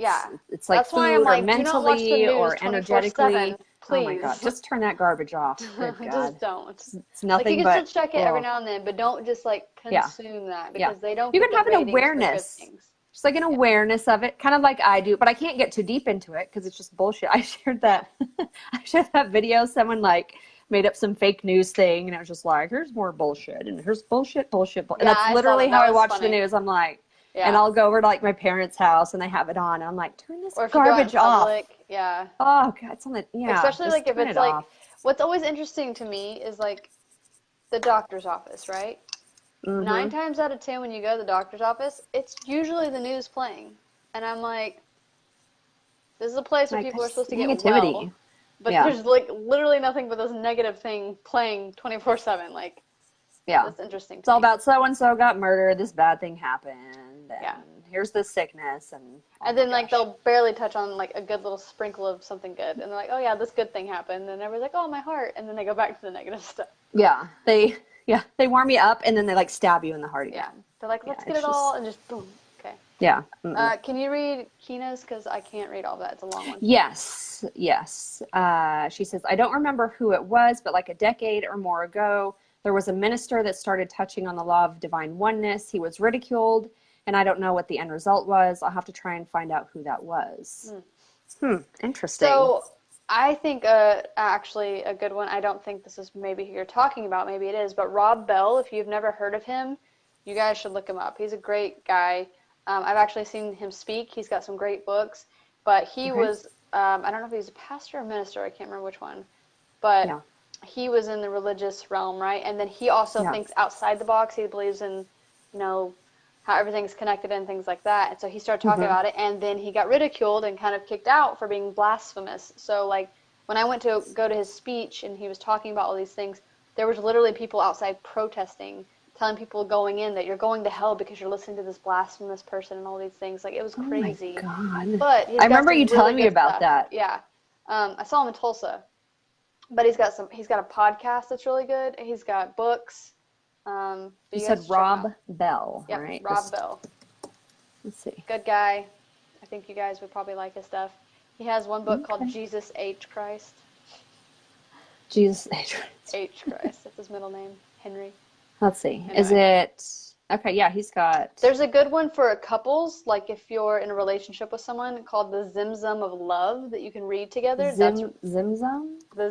like that's food why I'm or mentally or energetically. Please. Oh my God, just turn that garbage off. Good God. Just don't. It's nothing you but. can still check it every now and then, but don't just like consume that because they don't. You can have an awareness. Just like an awareness of it, kind of like I do, but I can't get too deep into it because it's just bullshit. I shared that video. Someone like made up some fake news thing, and I was just like, "Here's more bullshit, and here's bullshit." And that's literally how I watch the news. I'm like, and I'll go over to like my parents' house, and they have it on, and I'm like, "Turn this garbage off." Yeah. Oh God, it's on the Especially like if it's like, what's always interesting to me is like the doctor's office, right? 9 times out of 10 when you go to the doctor's office, it's usually the news playing. And I'm like, this is a place where people are supposed to get well. But there's like literally nothing but this negative thing playing 24/7. Like, that's interesting. It's all about so-and-so got murdered, this bad thing happened, and here's this sickness. And then like they'll barely touch on like a good little sprinkle of something good. And they're like, oh yeah, this good thing happened. And everyone's like, oh, my heart. And then they go back to the negative stuff. Yeah, they warm you up and then they like stab you in the heart again. Yeah, they're like, let's get it all and just boom. Okay. Yeah. Can you read Kina's? Because I can't read all that. It's a long one. Yes. She says, I don't remember who it was, but like a decade or more ago, there was a minister that started touching on the law of divine oneness. He was ridiculed, and I don't know what the end result was. I'll have to try and find out who that was. Interesting. So I think actually a good one, I don't think this is maybe who you're talking about, maybe it is, but Rob Bell, if you've never heard of him, you guys should look him up. He's a great guy. I've actually seen him speak. He's got some great books, but he was, I don't know if he's a pastor or minister, I can't remember which one, but he was in the religious realm, right? And then he also thinks outside the box. He believes in, how everything's connected and things like that. And so he started talking about it, and then he got ridiculed and kind of kicked out for being blasphemous. So like when I went to go to his speech and he was talking about all these things, there was literally people outside protesting, telling people going in that you're going to hell because you're listening to this blasphemous person and all these things. Like it was crazy. Oh my God. But I remember you telling me about that. Yeah. I saw him in Tulsa. But he's got a podcast that's really good. He's got books. You said Rob Bell, right? Rob Bell. Let's see. Good guy. I think you guys would probably like his stuff. He has one book called Jesus H. Christ. Jesus H. Christ. H. Christ. That's his middle name. Henry. Let's see. Anyway. Is it... Okay, yeah, he's got... There's a good one for couples, like if you're in a relationship with someone, called the Zimzum of Love that you can read together. Zimzum? The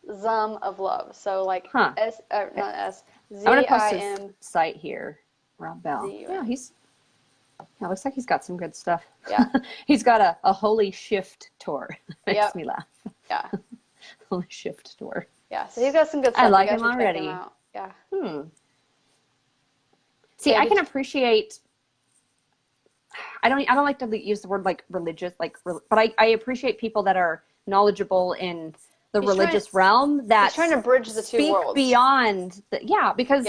Zimzum of Love. So like not S, I'm going to post his site here. Rob Bell. Yeah, he's... It looks like he's got some good stuff. Yeah. He's got a Holy Shift tour. Makes me laugh. Yeah. Holy Shift tour. Yeah, so he's got some good stuff. I like him already. Yeah. See, I can appreciate. I don't like to use the word like religious, but I appreciate people that are knowledgeable in the religious realm that he's trying to bridge the two worlds. Beyond because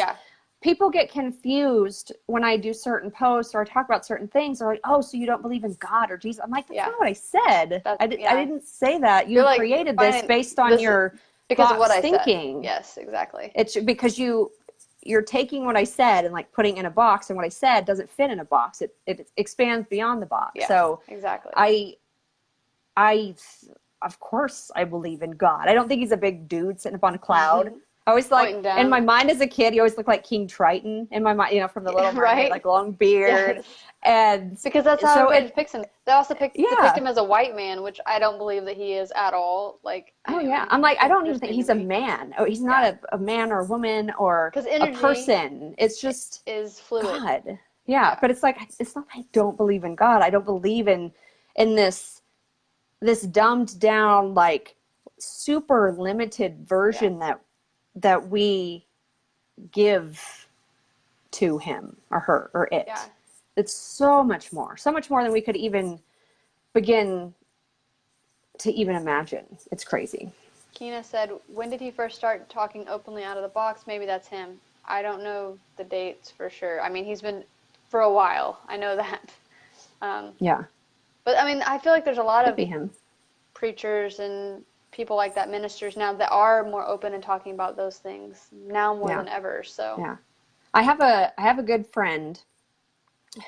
people get confused when I do certain posts or I talk about certain things. They're like, "Oh, so you don't believe in God or Jesus?" I'm like, "That's not what I said. I didn't say that. You created this based on your because of what I thinking." Said. Yes, exactly. It's because you're taking what I said and like putting it in a box, and what I said doesn't fit in a box. It expands beyond the box. Yeah, so exactly. I of course I believe in God. I don't think he's a big dude sitting up on a cloud. I always in my mind as a kid, he always looked like King Triton in my mind, from the Little Mermaid, like long beard. And because that's how everybody depicts him. They also depict him as a white man, which I don't believe that he is at all. Like, I'm like, I don't even think he's a man. Oh, he's not a man or a woman or a person. It's just is fluid. God. Yeah, but it's like, it's not that I don't believe in God. I don't believe in this dumbed down, like super limited version that we give to him or her or it. Yeah. It's so much more than we could even begin to even imagine. It's crazy. Keena said, when did he first start talking openly out of the box? Maybe that's him. I don't know the dates for sure. I mean, he's been for a while. I know that. But I mean, I feel like there's a lot of preachers and people like that, ministers now, that are more open and talking about those things now more than ever. So I have a good friend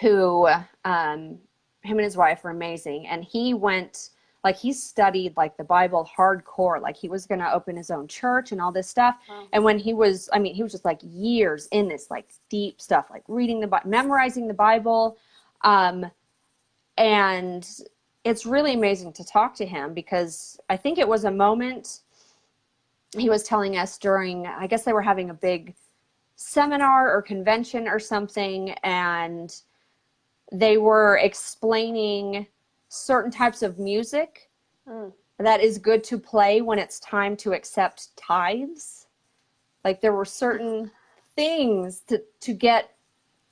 who him and his wife are amazing, and he went he studied like the Bible hardcore, like he was going to open his own church and all this stuff. And when he was just like years in this like deep stuff, like reading memorizing the Bible, and it's really amazing to talk to him, because I think it was a moment he was telling us during, I guess they were having a big seminar or convention or something, and they were explaining certain types of music that is good to play when it's time to accept tithes. Like there were certain things to get,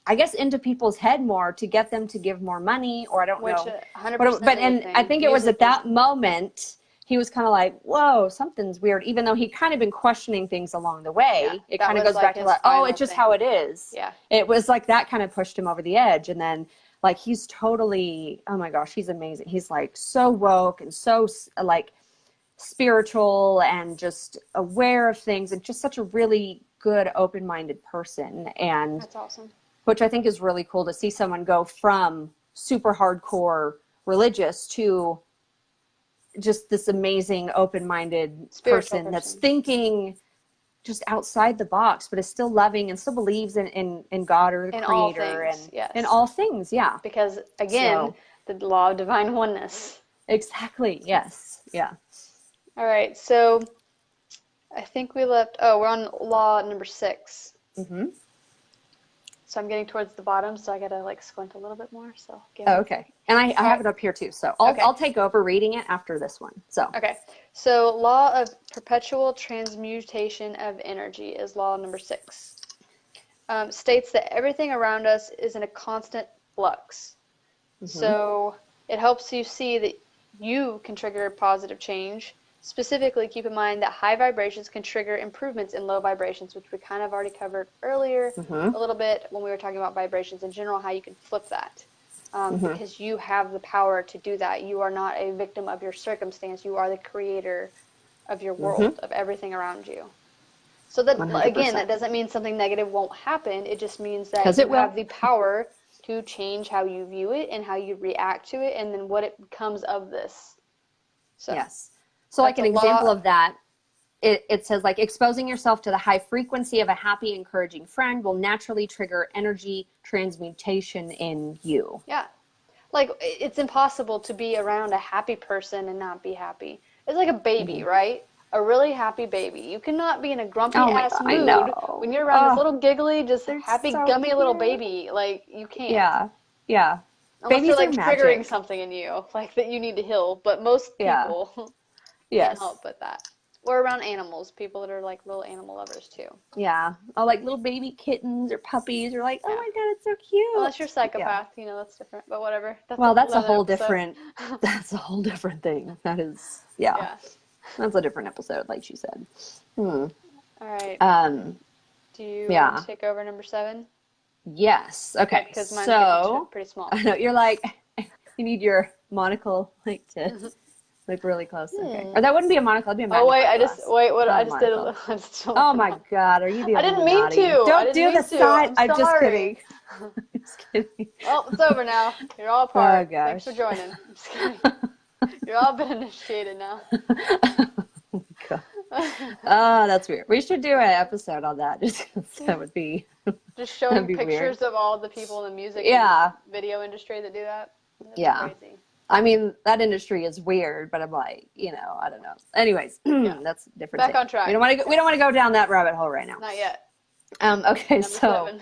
I guess, into people's head more, to get them to give more money, or I don't know. 100% but I think it was at that moment he was kind of like, whoa, something's weird, even though he kind of been questioning things along the way. It kind of goes back to like, oh, it's just how it is. Yeah. It was like that kind of pushed him over the edge. And then like, he's totally, oh my gosh, he's amazing. He's like so woke and so like spiritual and just aware of things, and just such a really good, open-minded person. And that's awesome. Which I think is really cool to see someone go from super hardcore religious to just this amazing, open-minded person that's thinking just outside the box, but is still loving and still believes in God or the Creator in all things. Yeah. Because again, the law of divine oneness. Exactly. Yes. Yeah. All right. So I think we're on law number 6. Mm-hmm. So I'm getting towards the bottom, so I gotta like squint a little bit more. So okay, and I have it up here too. So I'll take over reading it after this one. So so law of perpetual transmutation of energy is law number 6. States that everything around us is in a constant flux. Mm-hmm. So it helps you see that you can trigger positive change. Specifically, keep in mind that high vibrations can trigger improvements in low vibrations, which we kind of already covered earlier a little bit when we were talking about vibrations in general, how you can flip that. Because you have the power to do that. You are not a victim of your circumstance. You are the creator of your world, of everything around you. So that, 100%. Again, that doesn't mean something negative won't happen. It just means that you have the power to change how you view it and how you react to it, and then what it becomes of this. So. Yes. So like an example of that, it says like exposing yourself to the high frequency of a happy, encouraging friend will naturally trigger energy transmutation in you. Yeah. Like it's impossible to be around a happy person and not be happy. It's like a baby, right? A really happy baby. You cannot be in a grumpy ass mood when you're around this little giggly, just happy, gummy little baby. Like you can't. Yeah. Yeah. Unless Babies they're are like magic. triggering something in you, like that you need to heal. But most people can't help but that. Or around animals, people that are like little animal lovers too. Yeah. Oh, like little baby kittens or puppies are like, oh my God, it's so cute. Unless you're a psychopath, you know, that's different. But whatever. That's a whole different, that's a whole different thing. That is, that's a different episode, like she said. All right. Do you want to take over number 7? Yes. Okay. Because mine's getting pretty small. I know you're like, you need your monocle like to look really close. Okay. Or that wouldn't be a monocle. It'd be a magnifying glass. What I just did. I just oh my God. Are you the I didn't mean to. Don't do the side. I'm just kidding. I'm just kidding. Well, it's over now. You're all part. Oh gosh. Thanks for joining. I'm just kidding. You're all been initiated now. Oh, God. Oh, that's weird. We should do an episode on that. That would be just showing pictures of all the people in the music and video industry that do that. That's crazy. I mean, that industry is weird, but I'm like, you know, I don't know. Anyways, that's different. Back on track. We don't want to go down that rabbit hole right now. Not yet. Okay, so 7.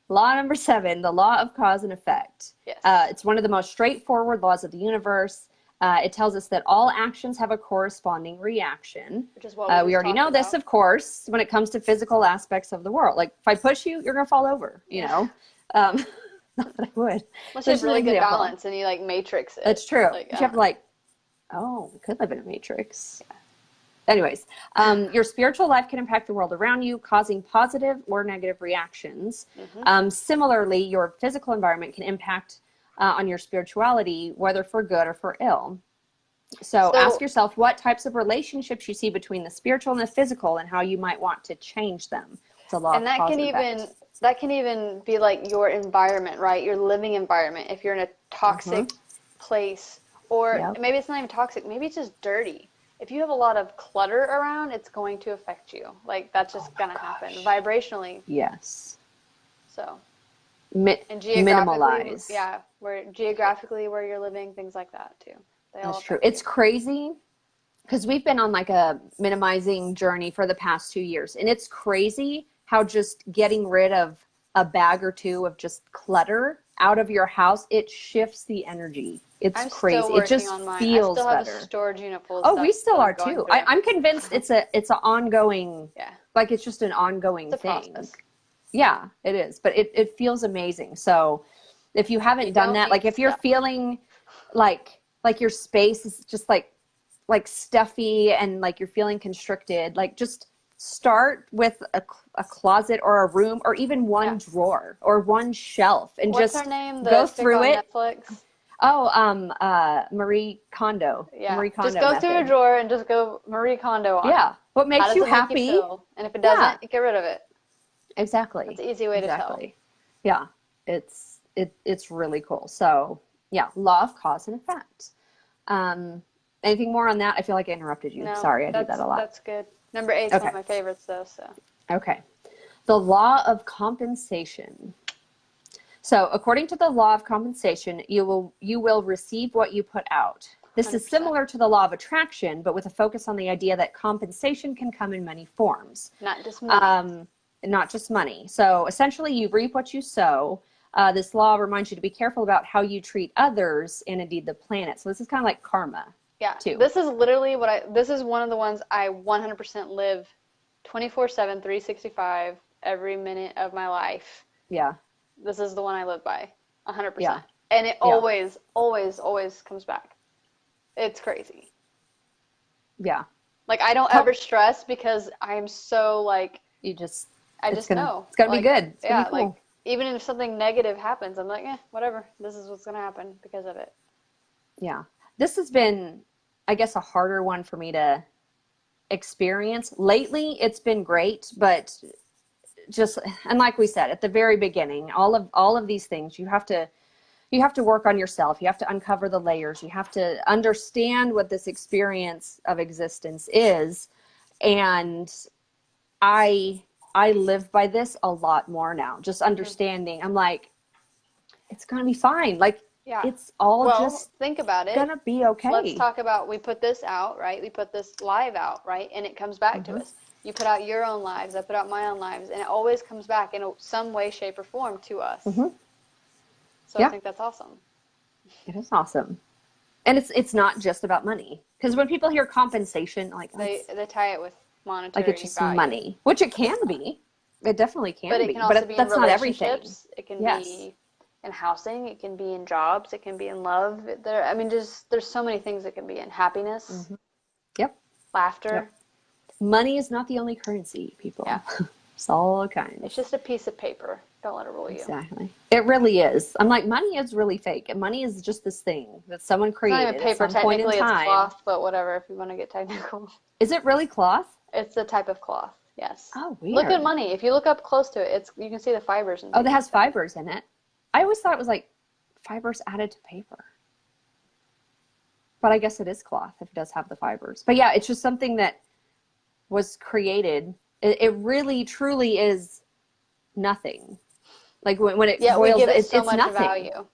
Law number 7, the law of cause and effect. Yes. It's one of the most straightforward laws of the universe. It tells us that all actions have a corresponding reaction. Which is what we already know this, of course, when it comes to physical aspects of the world. Like, if I push you, you're going to fall over, you know? Not that I would. Unless you have really good balance and you, like, matrix it. That's true. Like, you have to, like, we could live in a matrix. Yeah. Anyways, your spiritual life can impact the world around you, causing positive or negative reactions. Similarly, your physical environment can impact on your spirituality, whether for good or for ill. So ask yourself what types of relationships you see between the spiritual and the physical and how you might want to change them. It's a law of cause and effect. That can even be like your environment, right? Your living environment. If you're in a toxic place, or maybe it's not even toxic, maybe it's just dirty. If you have a lot of clutter around, it's going to affect you. Like, that's just going to happen vibrationally. Yes. So. And minimalize. Yeah, geographically where you're living, things like that too. That's true. It's crazy because we've been on like a minimizing journey for the past 2 years, and it's crazy how just getting rid of a bag or two of just clutter out of your house, it shifts the energy. It's crazy. It just feels better. I still have a storage unit full of stuff. We still are too. I'm convinced it's an ongoing, like it's just an ongoing thing. Process. Yeah, it is. But it feels amazing. So if you haven't done that, like if you're feeling like your space is just like stuffy and like you're feeling constricted, like just start with a closet or a room or even one drawer or one shelf and What's her name? Go through it. Netflix? Marie Kondo. Yeah. Marie Kondo just go through a drawer and just go Marie Kondo on it. What makes you happy? Make you feel? And if it doesn't, get rid of it. Exactly. That's an easy way to tell. Yeah. It's really cool. So law of cause and effect. Anything more on that? I feel like I interrupted you. No, Sorry, I do that a lot. That's good. Number 8 is one of my favorites though, so. Okay. The law of compensation. So according to the law of compensation, you will receive what you put out. This 100%. Is similar to the law of attraction, but with a focus on the idea that compensation can come in many forms. Not just money. Not just money. So essentially you reap what you sow. This law reminds you to be careful about how you treat others and indeed the planet. So this is kind of like karma. Yeah. Too. This is literally this is one of the ones I 100% live 24/7, 365 every minute of my life. Yeah. This is the one I live by 100%. Yeah. And it always, always, always comes back. It's crazy. Yeah. Like I don't ever stress because I'm so like, I just know. It's gonna be good. It's gonna be cool. Like even if something negative happens, I'm like, whatever. This is what's gonna happen because of it. Yeah. This has been, I guess, a harder one for me to experience. Lately, it's been great, but and like we said at the very beginning, all of these things, you have to work on yourself. You have to uncover the layers. You have to understand what this experience of existence is. And I live by this a lot more now, just understanding. I'm like, it's going to be fine. Like, it's all just think about it. Gonna be okay. Let's talk about, we put this out, right? We put this live out, right? And it comes back to us. You put out your own lives. I put out my own lives. And it always comes back in some way, shape, or form to us. So I think that's awesome. It is awesome. And it's not just about money. Because when people hear compensation, like they tie it with monetary like it's just value. Money, which it can be. It definitely can be. But it can also be in that's not everything. relationships. It can be in housing. It can be in jobs. It can be in love. There's so many things it can be in. Happiness. Yep. Laughter. Yep. Money is not the only currency, people. Yeah. It's all kinds. It's just a piece of paper. Don't let it rule you. Exactly. It really is. I'm like, money is really fake. And money is just this thing that someone created It's not even paper. at some point in Technically, time. it's cloth, but whatever, if you want to get technical. Is it really cloth? It's a type of cloth, yes. Oh, weird. Look at money. If you look up close to it, you can see the fibers. Oh, that has fibers in it. I always thought it was like fibers added to paper. But I guess it is cloth if it does have the fibers. But yeah, it's just something that was created. It really, truly is nothing. Like when it boils, we give it so it's much nothing. value.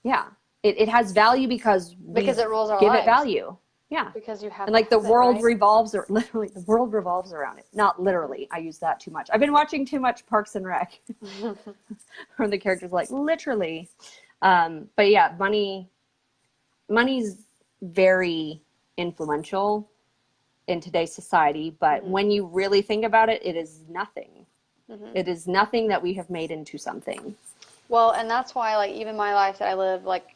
Yeah, it has value because it rules our give lives. It value. Yeah, because you have. And like the world revolves, or literally the world revolves around it. Not literally. I use that too much. I've been watching too much Parks and Rec. Where the characters like literally, but yeah, money's very influential in today's society. But when you really think about it, it is nothing. It is nothing that we have made into something. Well, and that's why, like, even my life that I live, like,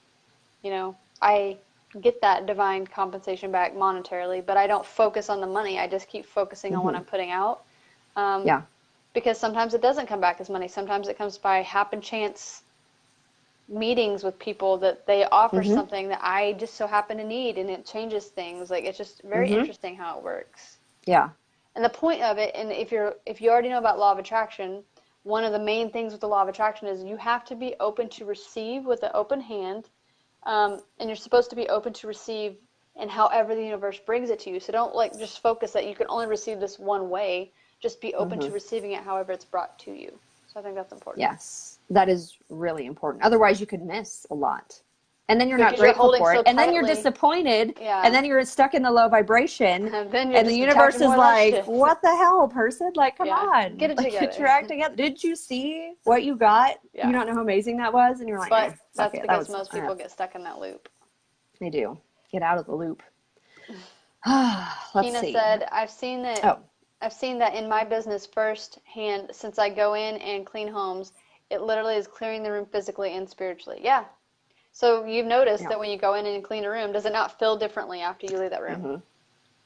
I get that divine compensation back monetarily, but I don't focus on the money. I just keep focusing on what I'm putting out. Because sometimes it doesn't come back as money. Sometimes it comes by happen chance meetings with people that they offer something that I just so happen to need, and it changes things. Like, it's just very interesting how it works. Yeah. And the point of it, and if you already know about law of attraction, one of the main things with the law of attraction is you have to be open to receive with an open hand, and you're supposed to be open to receive in however the universe brings it to you. So don't like just focus that you can only receive this one way. Just be open to receiving it however it's brought to you. So I think that's important. Yes, that is really important. Otherwise, you could miss a lot. And then you're not grateful for it. And then you're disappointed. Yeah. And then you're stuck in the low vibration. And the universe is like, what the hell, person? Like, come on. Get it together. Get your act together. Did you see what you got? Yeah. You don't know how amazing that was? And you're like, but that's because most people get stuck in that loop. They do. Get out of the loop. Tina said, I've seen that in my business firsthand since I go in and clean homes. It literally is clearing the room physically and spiritually. Yeah. So you've noticed that when you go in and clean a room, does it not feel differently after you leave that room?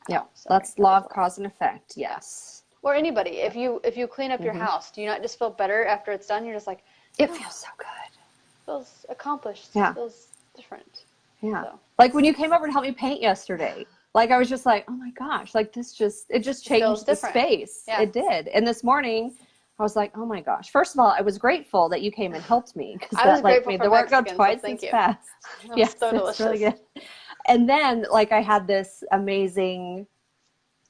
Yeah, that's law of cause and effect. Yes. Or anybody, if you clean up your house, do you not just feel better after it's done? You're just like, it feels so good. Feels accomplished. Yeah. Feels different. Yeah. So. Like when you came over and helped me paint yesterday. Like I was just like, oh my gosh, like it just changed the space. Yeah. It did. And this morning, I was like, oh my gosh. First of all, I was grateful that you came and helped me because that like made the work go twice as fast. Yes, so delicious. It's really good. And then like I had this amazing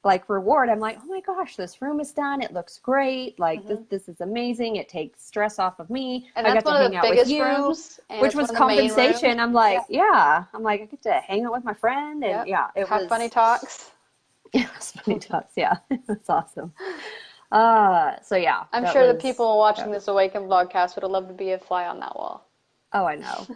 like reward. I'm like, oh my gosh, this room is done. It looks great. Like this is amazing. It takes stress off of me. And I got to hang out with you, which was compensation. I'm like, I'm like, I get to hang out with my friend and it was funny talks. Yeah, funny talks. Yeah, that's awesome. So yeah, I'm sure the people watching this Awaken vlogcast would have loved to be a fly on that wall. Oh, I know.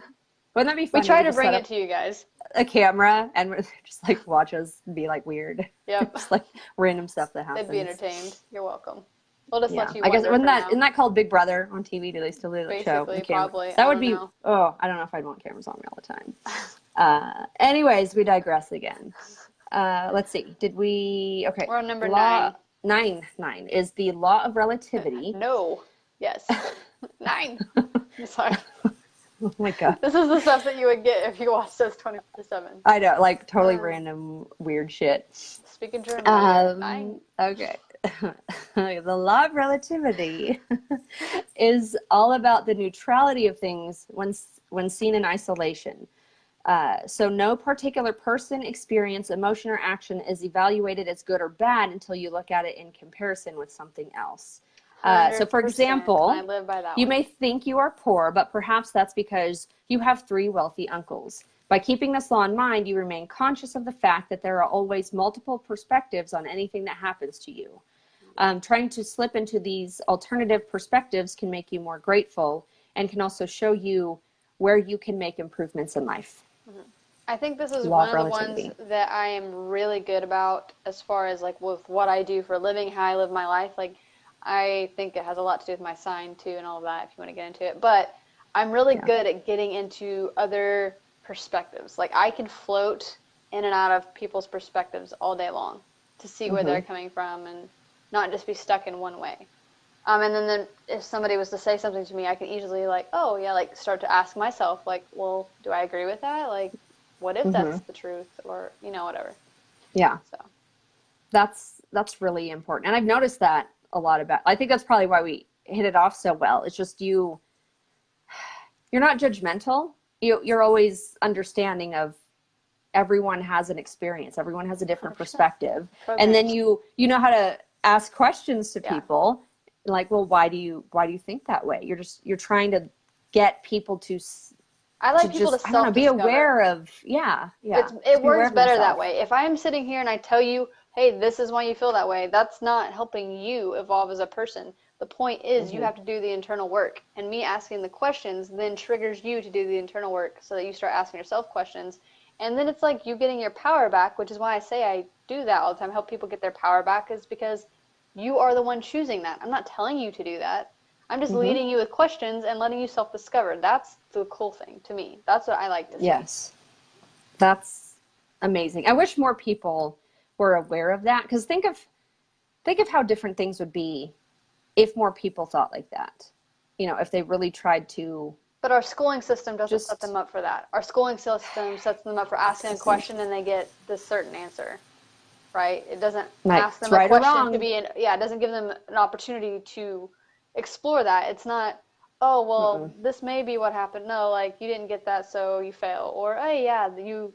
Wouldn't that be fun? We try to bring it to you guys. A camera and just like watch us be like weird. Yep. Just like random stuff that happens. They'd be entertained. You're welcome. We'll just let you. I guess isn't that called Big Brother on TV? Do they still do that show? Basically, probably. That would be. Oh, I don't know if I'd want cameras on me all the time. Anyways, we digress again. Let's see. Did we? Okay. We're on number 9. 9 is the law of relativity. No. Yes. 9. I'm sorry. Oh my god. This is the stuff that you would get if you watched this 24/7. I know, like totally random weird shit. Speaking German. 9. Okay. The law of relativity is all about the neutrality of things when seen in isolation. So no particular person, experience, emotion, or action is evaluated as good or bad until you look at it in comparison with something else. So for example, I live by that you may think you are poor, but perhaps that's because you have 3 wealthy uncles. By keeping this law in mind, you remain conscious of the fact that there are always multiple perspectives on anything that happens to you. Trying to slip into these alternative perspectives can make you more grateful and can also show you where you can make improvements in life. I think this is one of the ones that I am really good about as far as like with what I do for a living, how I live my life. Like, I think it has a lot to do with my sign too and all of that if you want to get into it. But I'm really good at getting into other perspectives. Like, I can float in and out of people's perspectives all day long to see where they're coming from and not just be stuck in one way. And then if somebody was to say something to me, I can easily like, oh yeah, like start to ask myself like, well, do I agree with that? Like, what if that's the truth, or, you know, whatever. Yeah. So that's really important. And I've noticed that a lot about, I think that's probably why we hit it off so well. It's just you're not judgmental. You're always understanding of everyone has an experience. Everyone has a different 100%. perspective. Programs. And then you know how to ask questions to people like, well, why do you think that way? You're trying to get people to I like people to self-discover. Be aware of, it works better that way. If I am sitting here and I tell you, hey, this is why you feel that way, that's not helping you evolve as a person. The point is you have to do the internal work. And me asking the questions then triggers you to do the internal work so that you start asking yourself questions. And then it's like you getting your power back, which is why I say I do that all the time, help people get their power back, is because you are the one choosing that. I'm not telling you to do that. I'm just leading you with questions and letting you self-discover. That's the cool thing to me. That's what I like to see. Yes. That's amazing. I wish more people were aware of that, because think of how different things would be if more people thought like that. You know, if they really tried to. But our schooling system doesn't set them up for that. Our schooling system sets them up for asking a question and they get this certain answer, right? It doesn't ask them a question to be it doesn't give them an opportunity to explore that. It's not, oh, well, this may be what happened. No, like, you didn't get that, so you fail. Or, hey, yeah, you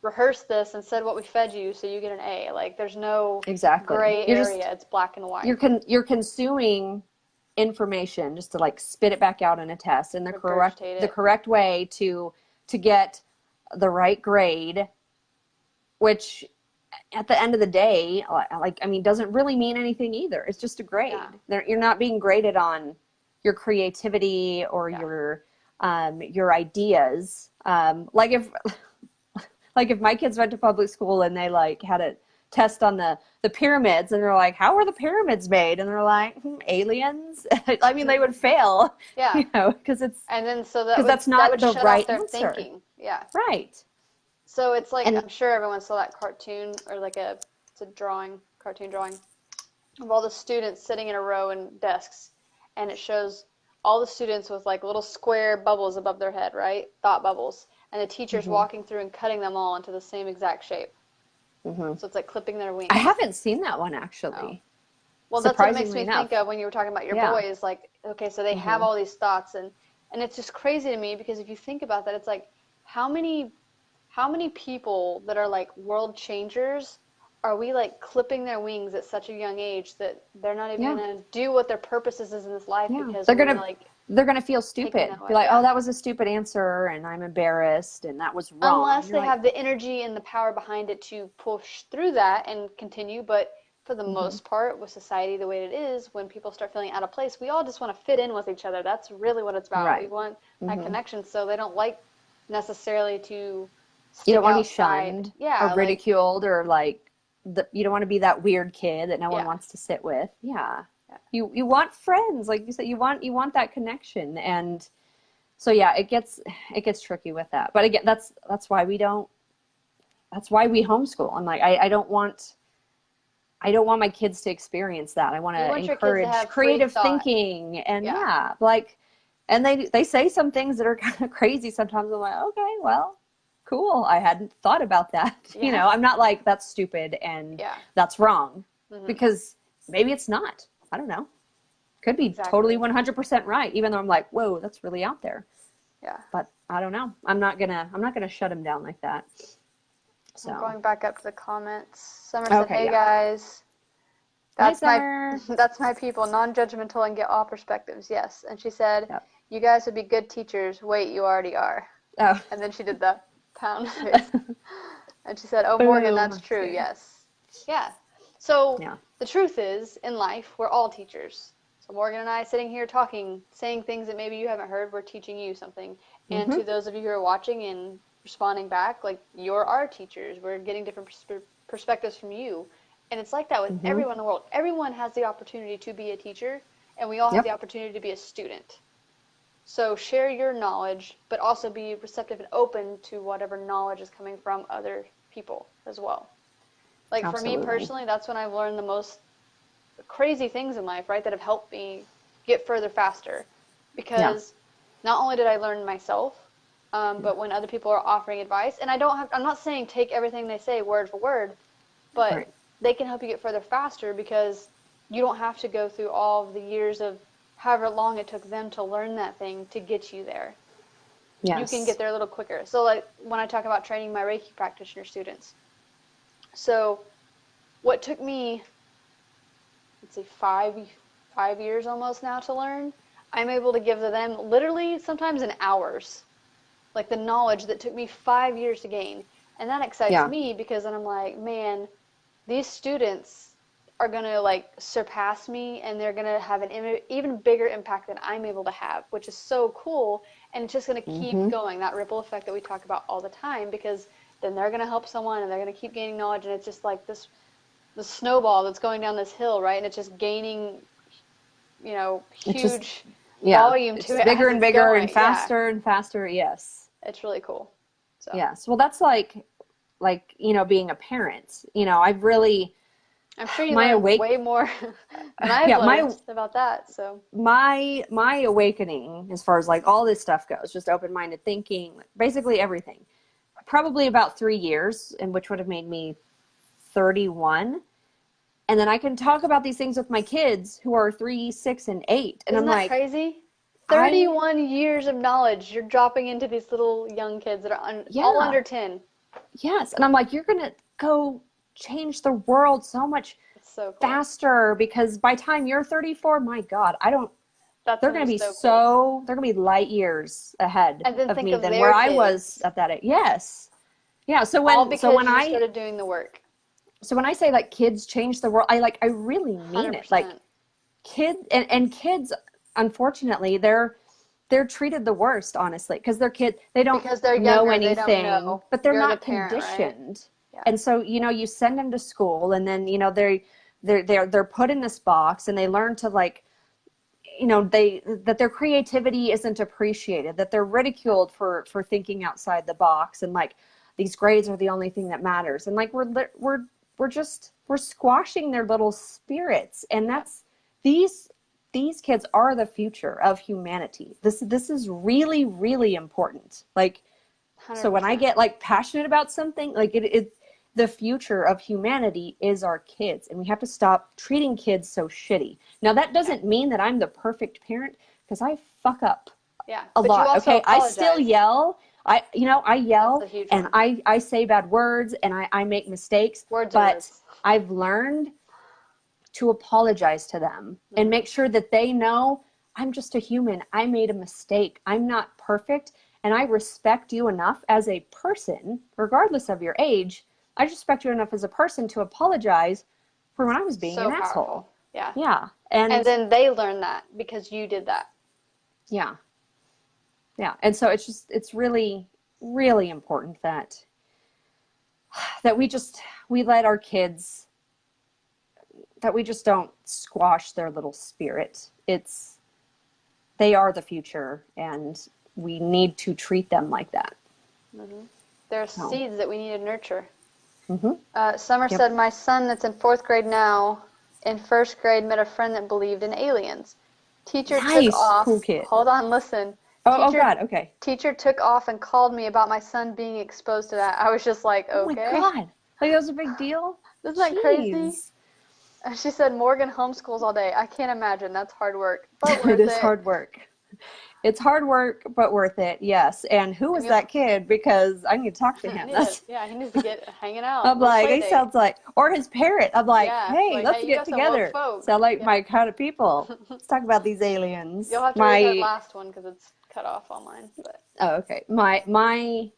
rehearsed this and said what we fed you, so you get an A. Like, there's no gray area. It's black and white. You're consuming information just to like spit it back out in a test in the correct way to get the right grade, which at the end of the day, like, I mean, doesn't really mean anything either. It's just a grade. You're not being graded on your creativity or your ideas. Like if my kids went to public school and they like had a test on the pyramids and they're like, how are the pyramids made? And they're like, aliens. I mean, they would fail. Yeah. You know, because that's not the right answer. Thinking. Yeah. Right. So it's like, I'm sure everyone saw that cartoon, or like it's a cartoon drawing of all the students sitting in a row in desks, and it shows all the students with like little square bubbles above their head, right? Thought bubbles. And the teacher's walking through and cutting them all into the same exact shape. So it's like clipping their wings. I haven't seen that one, actually. Oh. Well, that's what it makes me think of when you were talking about your boys. Like, okay, so they have all these thoughts, and it's just crazy to me, because if you think about that, it's like, how many people that are like world changers are we like clipping their wings at such a young age that they're not even going to do what their purpose is in this life, because they're going to feel stupid. Be like, oh, that was a stupid answer and I'm embarrassed and that was wrong. Unless they have the energy and the power behind it to push through that and continue. But for the most part, with society the way it is, when people start feeling out of place, we all just want to fit in with each other. That's really what it's about. Right. We want that connection. So they don't like necessarily to you don't want to be shunned or ridiculed, or like you don't want to be that weird kid that no one wants to sit with. You want friends, like you said. You want that connection, and so it gets tricky with that. But again, that's why we homeschool. I'm like, I don't want my kids to experience that. I want to encourage creative thinking, and and they say some things that are kind of crazy sometimes. I'm like, okay, well, cool. I hadn't thought about that. You know, I'm not like, that's stupid and that's wrong, because maybe it's not. I don't know. Could be totally 100% right, even though I'm like, whoa, that's really out there. Yeah. But I don't know. I'm not gonna shut him down like that. So I'm going back up to the comments. Summer said, hey guys. That's my people, non-judgmental and get all perspectives. Yes. And she said, you guys would be good teachers. Wait, you already are. Oh. And then she did the pound face. And she said, oh, Morgan, that's true. Yes. Yeah. So the truth is, in life, we're all teachers. So Morgan and I sitting here talking, saying things that maybe you haven't heard, we're teaching you something. And to those of you who are watching and responding back, like, you're our teachers. We're getting different perspectives from you. And it's like that with everyone in the world. Everyone has the opportunity to be a teacher, and we all have the opportunity to be a student. So share your knowledge, but also be receptive and open to whatever knowledge is coming from other people as well. Like, for me personally, that's when I've learned the most crazy things in life, right, that have helped me get further faster. Because not only did I learn myself, but when other people are offering advice, and I'm not saying take everything they say word for word, but they can help you get further faster, because you don't have to go through all of the years of however long it took them to learn that thing to get you there. Yes. You can get there a little quicker. So, like, when I talk about training my Reiki practitioner students, so what took me, let's see, 5 years almost now to learn, I'm able to give to them literally sometimes in hours, like the knowledge that took me 5 years to gain. And that excites me, because then I'm like, man, these students are going to, like, surpass me, and they're going to have an even bigger impact than I'm able to have, which is so cool. And it's just going to keep going, that ripple effect that we talk about all the time, because then they're going to help someone, and they're going to keep gaining knowledge, and it's just like the snowball that's going down this hill, right? And it's just gaining, huge volume to it. Bigger and bigger and faster and faster, yes. It's really cool. So. Yes. Well, that's like, being a parent. I'm sure you learn way more than I've learned about that. So my awakening, as far as like all this stuff goes, just open-minded thinking, basically everything, probably about 3 years, and which would have made me 31. And then I can talk about these things with my kids who are 3, 6, and 8. And Isn't that crazy? 31 years of knowledge you're dropping into these little young kids that are all under 10. Yes. And I'm like, you're going to go change the world so much faster, because by the time you're 34, my God, they're going to be they're going to be light years ahead of me than where I was at that age. Yes. Yeah. So when I started doing the work. So when I say, like, kids change the world, I really mean 100%. It. Like, kids, unfortunately, they're treated the worst, honestly, because they're kids. They don't know anything, but they're not conditioned. Right? Yeah. And so, you send them to school, and then, they're put in this box, and they learn to, like, that their creativity isn't appreciated, that they're ridiculed for thinking outside the box, and, like, these grades are the only thing that matters. And, like, we're squashing their little spirits. And these kids are the future of humanity. This is really, really important. Like, 100%. So when I get, like, passionate about something, like, the future of humanity is our kids, and we have to stop treating kids so shitty. Now, that doesn't mean that I'm the perfect parent, because I fuck up a lot. Okay, I still yell. I yell, and I say bad words, and I make mistakes. But I've learned to apologize to them and make sure that they know I'm just a human. I made a mistake. I'm not perfect, and I respect you enough as a person, regardless of your age. I respect you enough as a person to apologize for when I was being an asshole. Yeah. Yeah. And then they learn that because you did that. Yeah. Yeah. And so it's really, really important that we let our kids, that we just don't squash their little spirit. They are the future, and we need to treat them like that. Mm-hmm. There are seeds that we need to nurture. Mm-hmm. Summer said, my son that's in 4th grade now, in 1st grade, met a friend that believed in aliens. Teacher took off. Cool kid. Hold on, listen. Oh, God, okay. Teacher took off and called me about my son being exposed to that. I was just like, okay. Oh, my God. Like, that was a big deal? Isn't that crazy? She said, Morgan homeschools all day. I can't imagine. That's hard work. But worth it is hard work. It's hard work, but worth it, yes. And who was that kid? Because I need to talk to him. He needs to get hanging out. I'm like, he sounds like, or his parent. I'm like, hey, let's get together. Sound like my kind of people. Let's talk about these aliens. You'll have to read that last one because it's cut off on mine. But. Oh, okay. My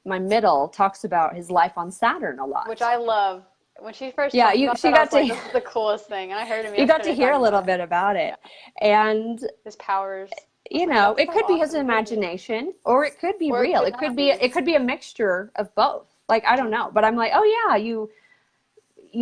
middle talks about his life on Saturn a lot. Which I love. When she first talked about that, I was like, this is the coolest thing. And I heard him yesterday. You got to hear a little bit about it. And his powers. you know, it could be his imagination, or it could be real. It could be a mixture of both. Like, I don't know, but I'm like, oh yeah, you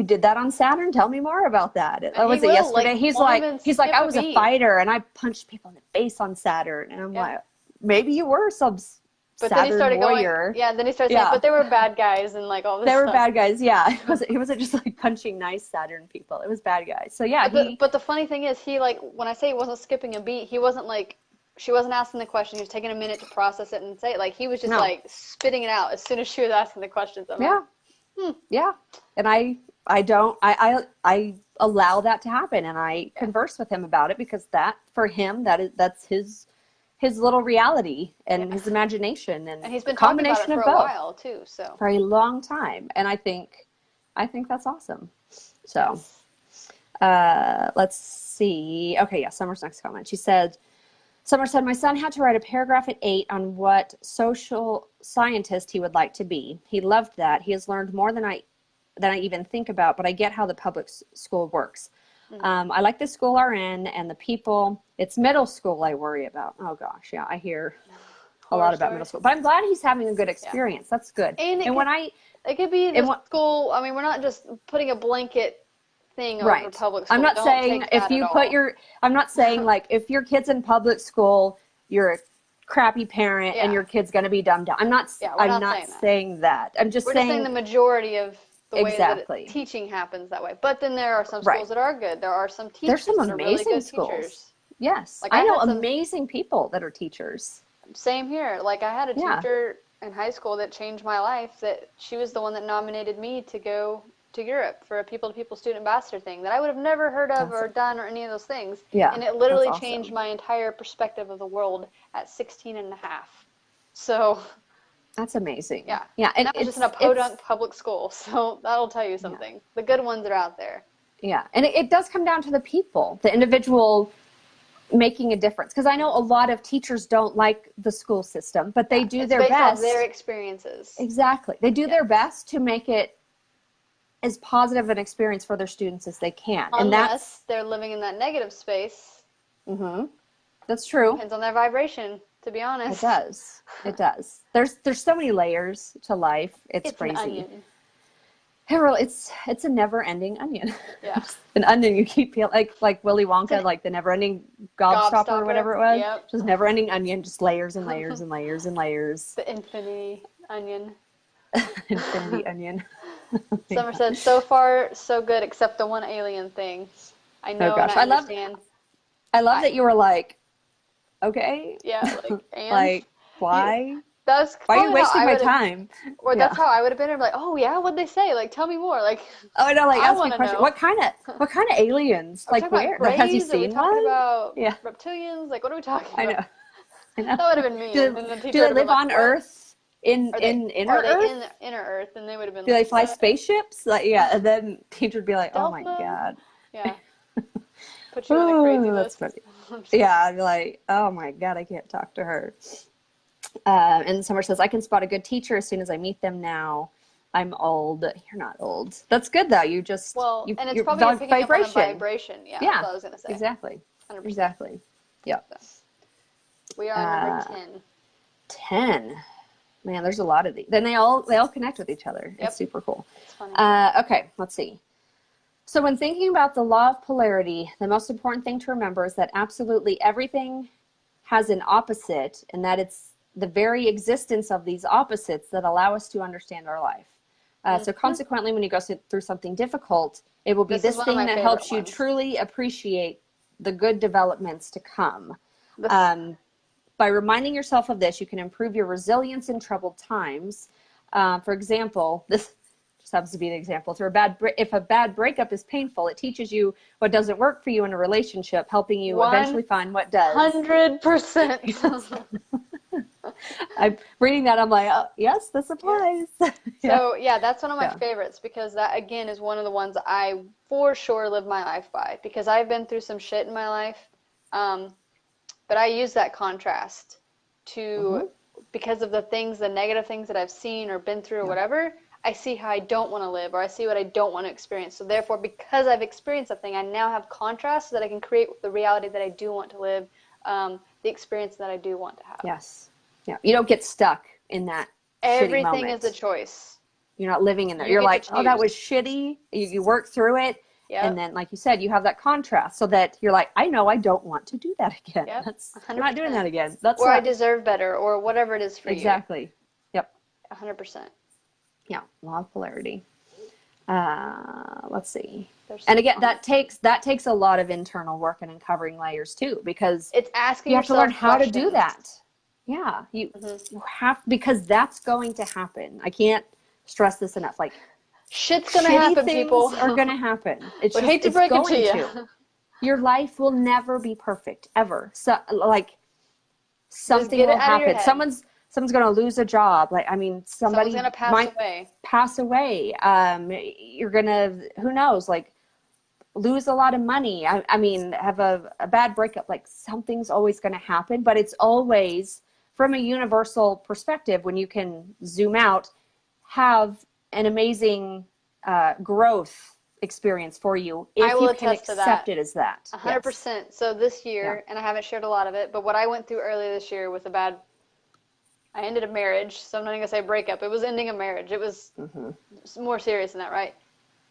did that on Saturn. Tell me more about that. Was it yesterday? He's like, I was a fighter and I punched people in the face on Saturn. And I'm like, maybe you were some Saturn then he started warrior. Then he started saying, but they were bad guys and like all this stuff. They were bad guys, yeah. He wasn't just like punching nice Saturn people. It was bad guys. So yeah. But the funny thing is, he like, when I say he wasn't skipping a beat, he wasn't like, she wasn't asking the question. He was taking a minute to process it and say it. Like, he was just like spitting it out as soon as she was asking the questions. Yeah. And I allow that to happen, and I converse with him about it, because that, for him, that's his little reality and his imagination, and he's been talking about it for a while too, so for a long time. And I think that's awesome. So let's see. Okay, yeah, Summer's next comment. Summer said, my son had to write a paragraph at 8 on what social scientist he would like to be. He loved that. He has learned more than I even think about, but I get how the public school works. I like the school RN and the people. It's middle school I worry about. Oh gosh, yeah, I hear a lot about middle school. But I'm glad he's having a good experience. Yeah. That's good. And it could be the school. I mean, we're not just putting a blanket thing over public school. I'm not saying if you put your. I'm not saying like if your kid's in public school, you're a crappy parent and your kid's going to be dumbed down. I'm not. I'm not saying that. I'm just saying the majority of the way that teaching happens that way. But then there are some schools that are good. There are some teachers. There's some amazing really good schools. Teachers. Yes, like I know amazing people that are teachers. Same here. Like, I had a teacher in high school that changed my life. That she was the one that nominated me to go to Europe for a people-to-people student ambassador thing that I would have never heard of or done or any of those things. Yeah, and it literally changed my entire perspective of the world at 16 and a half. So that's amazing. Yeah. And that was just in a podunk public school, so that'll tell you something. Yeah. The good ones are out there. Yeah, and it does come down to the people, the individual making a difference. Because I know a lot of teachers don't like the school system, but they do their best. On their experiences. Exactly. They do their best to make it as positive an experience for their students as they can. Unless they're living in that negative space. Mm-hmm. That's true. Depends on their vibration, to be honest. It does. It does. There's so many layers to life. It's crazy. An onion. It's a never-ending onion. Yeah. An onion you keep peeling, like Willy Wonka, like the never-ending gobstopper or whatever it was. Yep. Just never-ending onion, just layers and layers and layers and layers. The infinity onion. Infinity onion. Summer said, so far, so good, except the one alien thing. I know and I understand. I love that you were like, okay. Yeah, like, and? Like, why? Why are you wasting my time? Or that's how I would have been. Like, oh yeah, what'd they say? Like, tell me more. Like, oh no, like ask me a question. Know. What kind of aliens? Like, where? Like, have you seen one? About reptilians? Like, what are we talking about? I know. That would have been me. Do they live on Earth? In inner Earth? In inner Earth, and they would have been. Do they fly spaceships? Like, yeah, and then teacher would be like, "Oh my god." Yeah. Put you on a crazy list. That's funny. Yeah, I'd be like, "Oh my god, I can't talk to her." And Summer says, "I can spot a good teacher as soon as I meet them now. I'm old." You're not old. That's good though. You just and it's probably picking up on a vibration. Yeah, that's what I was gonna say. Exactly. 100%. Exactly. Yeah. So, we are number 10. 10. Man, there's a lot of these. Then they all connect with each other. Yep. It's super cool. It's funny. Okay, let's see. So when thinking about the law of polarity, the most important thing to remember is that absolutely everything has an opposite, and that it's the very existence of these opposites that allow us to understand our life. So consequently, when you go through something difficult, it will be this thing that helps you truly appreciate the good developments to come. By reminding yourself of this, you can improve your resilience in troubled times. For example, this just happens to be the example. If a bad breakup is painful, it teaches you what doesn't work for you in a relationship, helping you eventually find what does. 100%. I'm reading that. I'm like, oh, yes, this applies. So that's one of my favorites, because that again is one of the ones I for sure live my life by, because I've been through some shit in my life. But I use that contrast to, because of the negative things that I've seen or been through or whatever, I see how I don't want to live, or I see what I don't want to experience. So therefore, because I've experienced something, I now have contrast so that I can create the reality that I do want to live the experience that I do want to have. Yes. Yeah. You don't get stuck in that shitty moment. Everything is a choice. You're not living in there. You're like, oh, that was shitty. You work through it. Yep. And then, like you said, you have that contrast so that you're like, I know I don't want to do that again. Yep. I'm not doing that again. I deserve better, or whatever it is for you. Exactly. Yep. 100%. Yeah. Law of polarity. Let's see. And again, that takes a lot of internal work and uncovering layers too, because it's asking you have to learn how to do questions. that. Yeah. You have, because that's going to happen. I can't stress this enough. Like, shit's gonna happen, people. Are gonna happen. It's just, hate to break it to you. Your life will never be perfect, ever. So, like, something will happen. Someone's gonna lose a job. Like, I mean, somebody's gonna pass away. You're gonna, who knows, like, lose a lot of money. I mean, have a bad breakup. Like, something's always gonna happen, but it's always from a universal perspective. When you can zoom out, have an amazing growth experience for you if you can accept it as that. 100%. Yes. So this year, and I haven't shared a lot of it, but what I went through earlier this year with I ended a marriage, so I'm not going to say breakup. It was ending a marriage. It was more serious than that, right?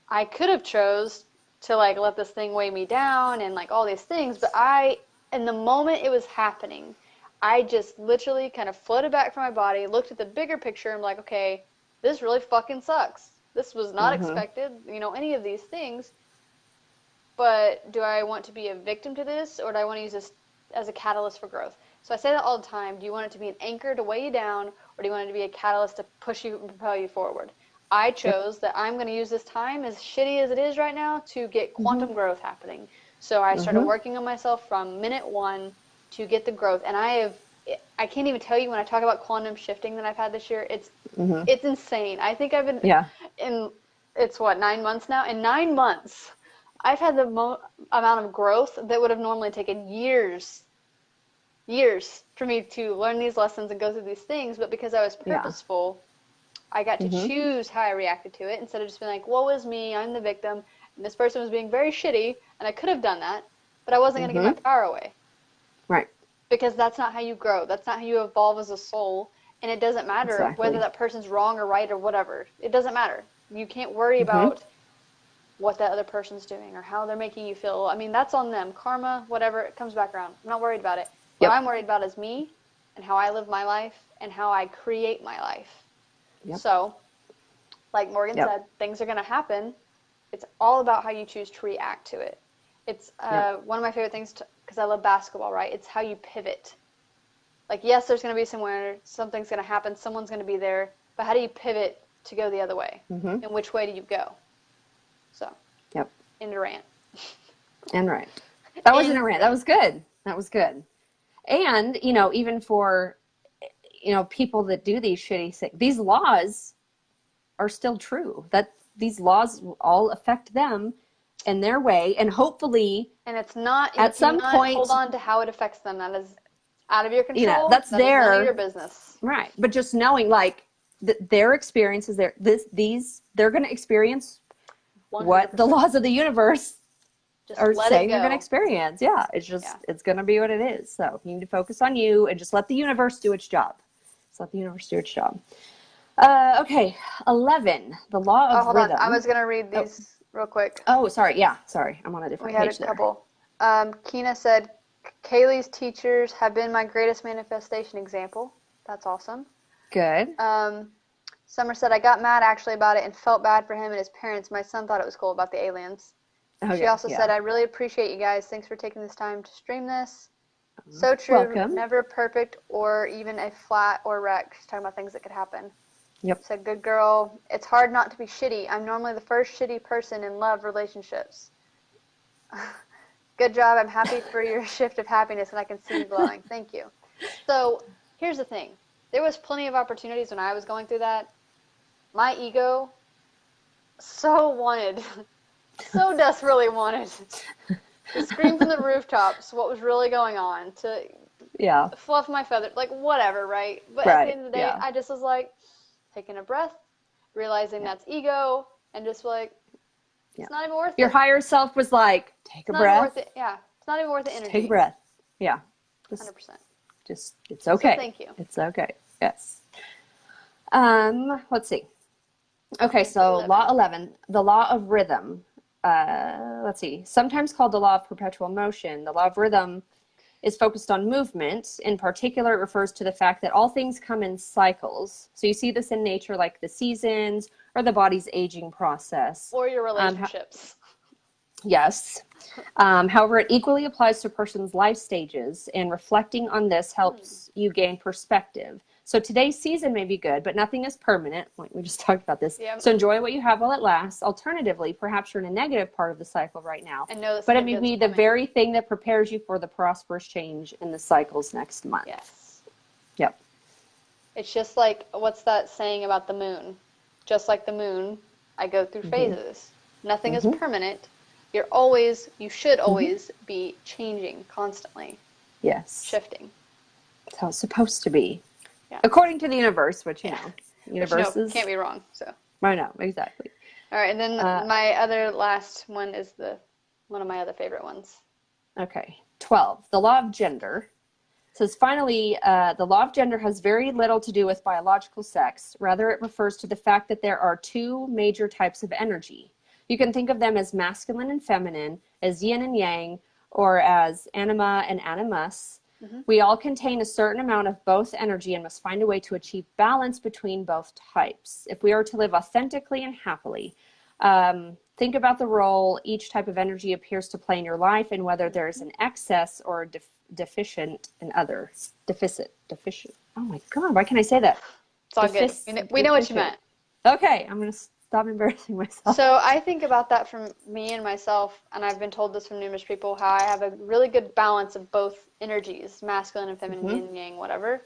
I could have chose to, like, let this thing weigh me down and, like, all these things, but in the moment it was happening, I just literally kind of floated back from my body, looked at the bigger picture, and like, okay, this really fucking sucks. This was not expected, any of these things. But do I want to be a victim to this, or do I want to use this as a catalyst for growth? So I say that all the time. Do you want it to be an anchor to weigh you down, or do you want it to be a catalyst to push you and propel you forward? I chose that I'm going to use this time, as shitty as it is right now, to get quantum growth happening. So I started working on myself from minute one to get the growth. And I can't even tell you, when I talk about quantum shifting that I've had this year, it's insane. I think I've been it's 9 months now. In 9 months, I've had the amount of growth that would have normally taken years for me to learn these lessons and go through these things. But because I was purposeful, I got to choose how I reacted to it, instead of just being like, woe is me, I'm the victim, and this person was being very shitty, and I could have done that, but I wasn't going to give my power away. Right. Because that's not how you grow. That's not how you evolve as a soul. And it doesn't matter whether that person's wrong or right or whatever. It doesn't matter. You can't worry about what that other person's doing or how they're making you feel. I mean, that's on them. Karma, whatever, it comes back around. I'm not worried about it. What I'm worried about is me and how I live my life and how I create my life. Yep. So, like Morgan said, things are going to happen. It's all about how you choose to react to it. It's one of my favorite things because I love basketball, right? It's how you pivot. Like, yes, there's going to be something's going to happen, someone's going to be there, but how do you pivot to go the other way? And which way do you go? So, end of rant. And right. That wasn't a rant. That was good. That was good. And, even for, people that do these shitty things, these laws are still true. That these laws all affect them in their way, and hopefully, and it's not at some point, hold on to how it affects them. That is out of your control. That's none of your business, right? But just knowing, like, their experiences, they're going to experience 100%. What the laws of the universe are saying they're going to experience. Yeah, it's just it's going to be what it is. So you need to focus on you and just let the universe do its job. Just let the universe do its job. Okay, 11. The law of rhythm. On. I was going to read these real quick. Oh, sorry. Yeah, sorry. I'm on a different page there. We had a couple. Kina said, Kaylee's teachers have been my greatest manifestation example. That's awesome. Good. Summer said, I got mad actually about it and felt bad for him and his parents. My son thought it was cool about the aliens. She also said, I really appreciate you guys. Thanks for taking this time to stream this. So true. Welcome. Never perfect or even a flat or wreck. She's talking about things that could happen. Yep. Said, good girl. It's hard not to be shitty. I'm normally the first shitty person in love relationships. Good job. I'm happy for your shift of happiness, and I can see you glowing. Thank you. So here's the thing. There was plenty of opportunities when I was going through that. My ego so desperately wanted to scream from the rooftops what was really going on, to fluff my feathers, like whatever, right? But at the end of the day, I just was like, taking a breath, realizing that's ego, and just like, it's not even worth it. Your higher self was like, take a breath. It's not even worth the energy. Take a breath. Yeah. 100%. Just, it's okay. So thank you. It's okay. Yes. Let's see. Okay, so 11. law 11, the law of rhythm. Let's see. Sometimes called the law of perpetual motion, the law of rhythm is focused on movement. In particular, it refers to the fact that all things come in cycles. So you see this in nature, like the seasons or the body's aging process. Or your relationships. Yes. However, it equally applies to a person's life stages, and reflecting on this helps you gain perspective. So today's season may be good, but nothing is permanent. Like we just talked about this. Yep. So enjoy what you have while it lasts. Alternatively, perhaps you're in a negative part of the cycle right now, and know that but it may be the very thing that prepares you for the prosperous change in the cycles next month. Yes. Yep. It's just like, what's that saying about the moon? Just like the moon, I go through phases. Nothing is permanent. You should always be changing constantly. Yes. Shifting. That's how it's supposed to be. Yeah. According to the universe, which, you know, universes. Can't be wrong, so. I know, exactly. All right, and then my other last one is one of my other favorite ones. Okay. 12, the law of gender. Says, finally, the law of gender has very little to do with biological sex. Rather, it refers to the fact that there are two major types of energy. You can think of them as masculine and feminine, as yin and yang, or as anima and animus. We all contain a certain amount of both energy and must find a way to achieve balance between both types. If we are to live authentically and happily, think about the role each type of energy appears to play in your life and whether there's an excess or deficient in others. Deficient. Oh my God, why can't I say that? It's all good. We know what you meant. Okay, I'm going to stop embarrassing myself. So I think about that from me and myself, and I've been told this from numerous people, how I have a really good balance of both energies, masculine and feminine, yin and yang, whatever,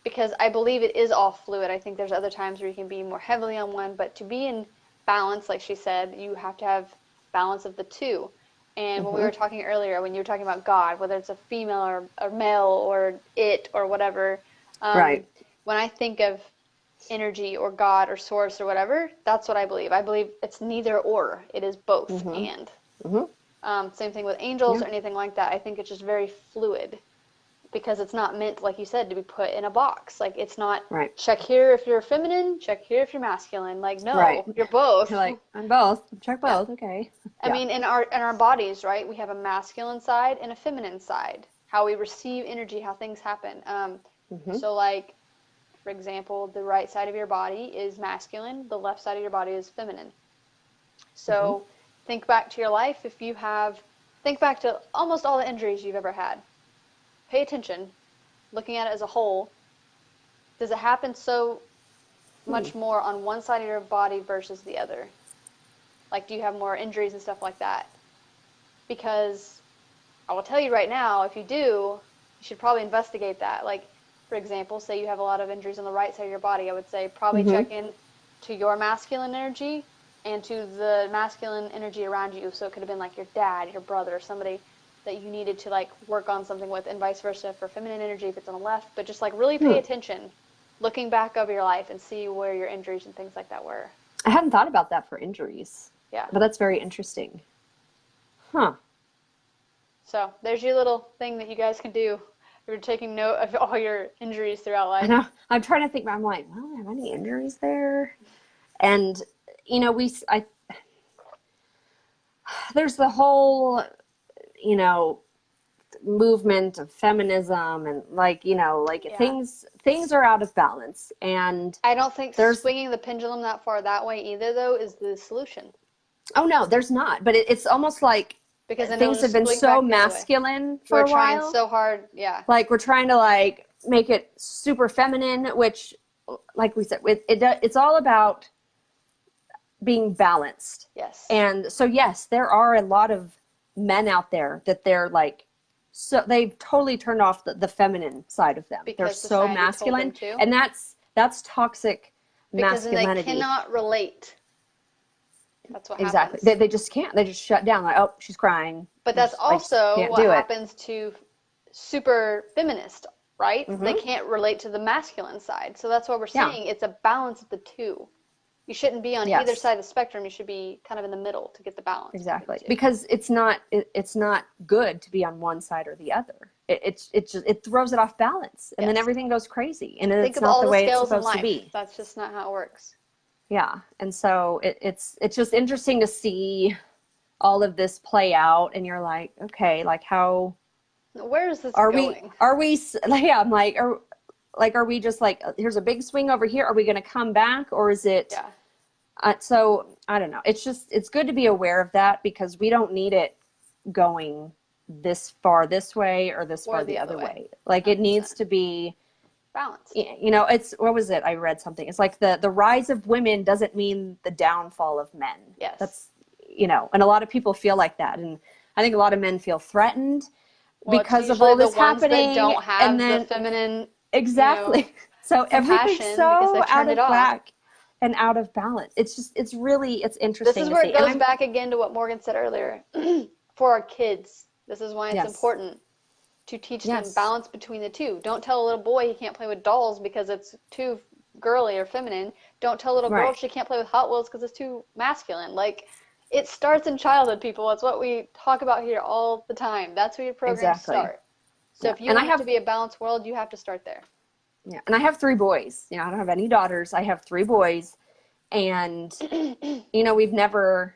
because I believe it is all fluid. I think there's other times where you can be more heavily on one, but to be in balance, like she said, you have to have balance of the two. And when we were talking earlier, when you were talking about God, whether it's a female or male or it or whatever, right. When I think of energy or God or source or whatever, that's what I believe. I believe it's neither or. It is both and. Same thing with angels or anything like that. I think it's just very fluid because it's not meant, like you said, to be put in a box. Like it's not check here if you're feminine, check here if you're masculine. Like no, you're both. You're like, I'm both. Check both. Okay. I mean, in our bodies, right? We have a masculine side and a feminine side. How we receive energy, how things happen. So like, for example, the right side of your body is masculine, the left side of your body is feminine. So think back to your life. Think back to almost all the injuries you've ever had. Pay attention, looking at it as a whole. Does it happen so much more on one side of your body versus the other? Like, do you have more injuries and stuff like that? Because I will tell you right now, if you do, you should probably investigate that. Like, for example, say you have a lot of injuries on the right side of your body, I would say probably check in to your masculine energy and to the masculine energy around you. So it could have been like your dad, your brother, or somebody that you needed to like work on something with, and vice versa for feminine energy if it's on the left. But just like really pay attention, looking back over your life and see where your injuries and things like that were. I hadn't thought about that for injuries. Yeah. But that's very interesting. Huh. So there's your little thing that you guys can do. You're taking note of all your injuries throughout life. I know. I'm trying to think, but I'm like, well, do I have any injuries there? And, you know, there's the whole, you know, movement of feminism and like, you know, like things are out of balance. And I don't think swinging the pendulum that far that way either, though, is the solution. Oh, no, there's not. But it's almost like, because things have been so masculine for a while. We're trying so hard, Like we're trying to like make it super feminine, which, like we said, it's all about being balanced. Yes. And so yes, there are a lot of men out there that they're like, so they've totally turned off the feminine side of them. They're so masculine, and that's toxic masculinity. Because they cannot relate. That's what happens. Exactly. They just can't. They just shut down. Like, oh, she's crying. But that's also what happens to super feminists, right? They can't relate to the masculine side. So that's what we're saying. It's a balance of the two. You shouldn't be on either side of the spectrum. You should be kind of in the middle to get the balance. Exactly. Because it's not good to be on one side or the other. it throws it off balance, and then everything goes crazy, and it's not the way it's supposed to be. That's just not how it works. Yeah. And so it's just interesting to see all of this play out, and you're like, okay, like where is this going? Yeah, I'm like, are we just like, here's a big swing over here, are we going to come back, or is it so I don't know. It's good to be aware of that, because we don't need it going this far this way or this far the other way. Like 100%. It needs to be balanced. You know, what was it? I read something. It's like the rise of women doesn't mean the downfall of men. Yes. That's, you know, and a lot of people feel like that. And I think a lot of men feel threatened because of all this happening. That don't have and then, the feminine. Exactly. You know, so everything's so out of whack and out of balance. It's interesting. This is where it goes back again to what Morgan said earlier. For our kids, this is why it's important to teach them balance between the two. Don't tell a little boy he can't play with dolls because it's too girly or feminine. Don't tell a little girl she can't play with Hot Wheels because it's too masculine. Like, it starts in childhood, people. It's what we talk about here all the time. That's where your programs start. So if you want it to be a balanced world, you have to start there. Yeah, and I have 3 boys. You know, I don't have any daughters. I have 3 boys. And, you know, we've never,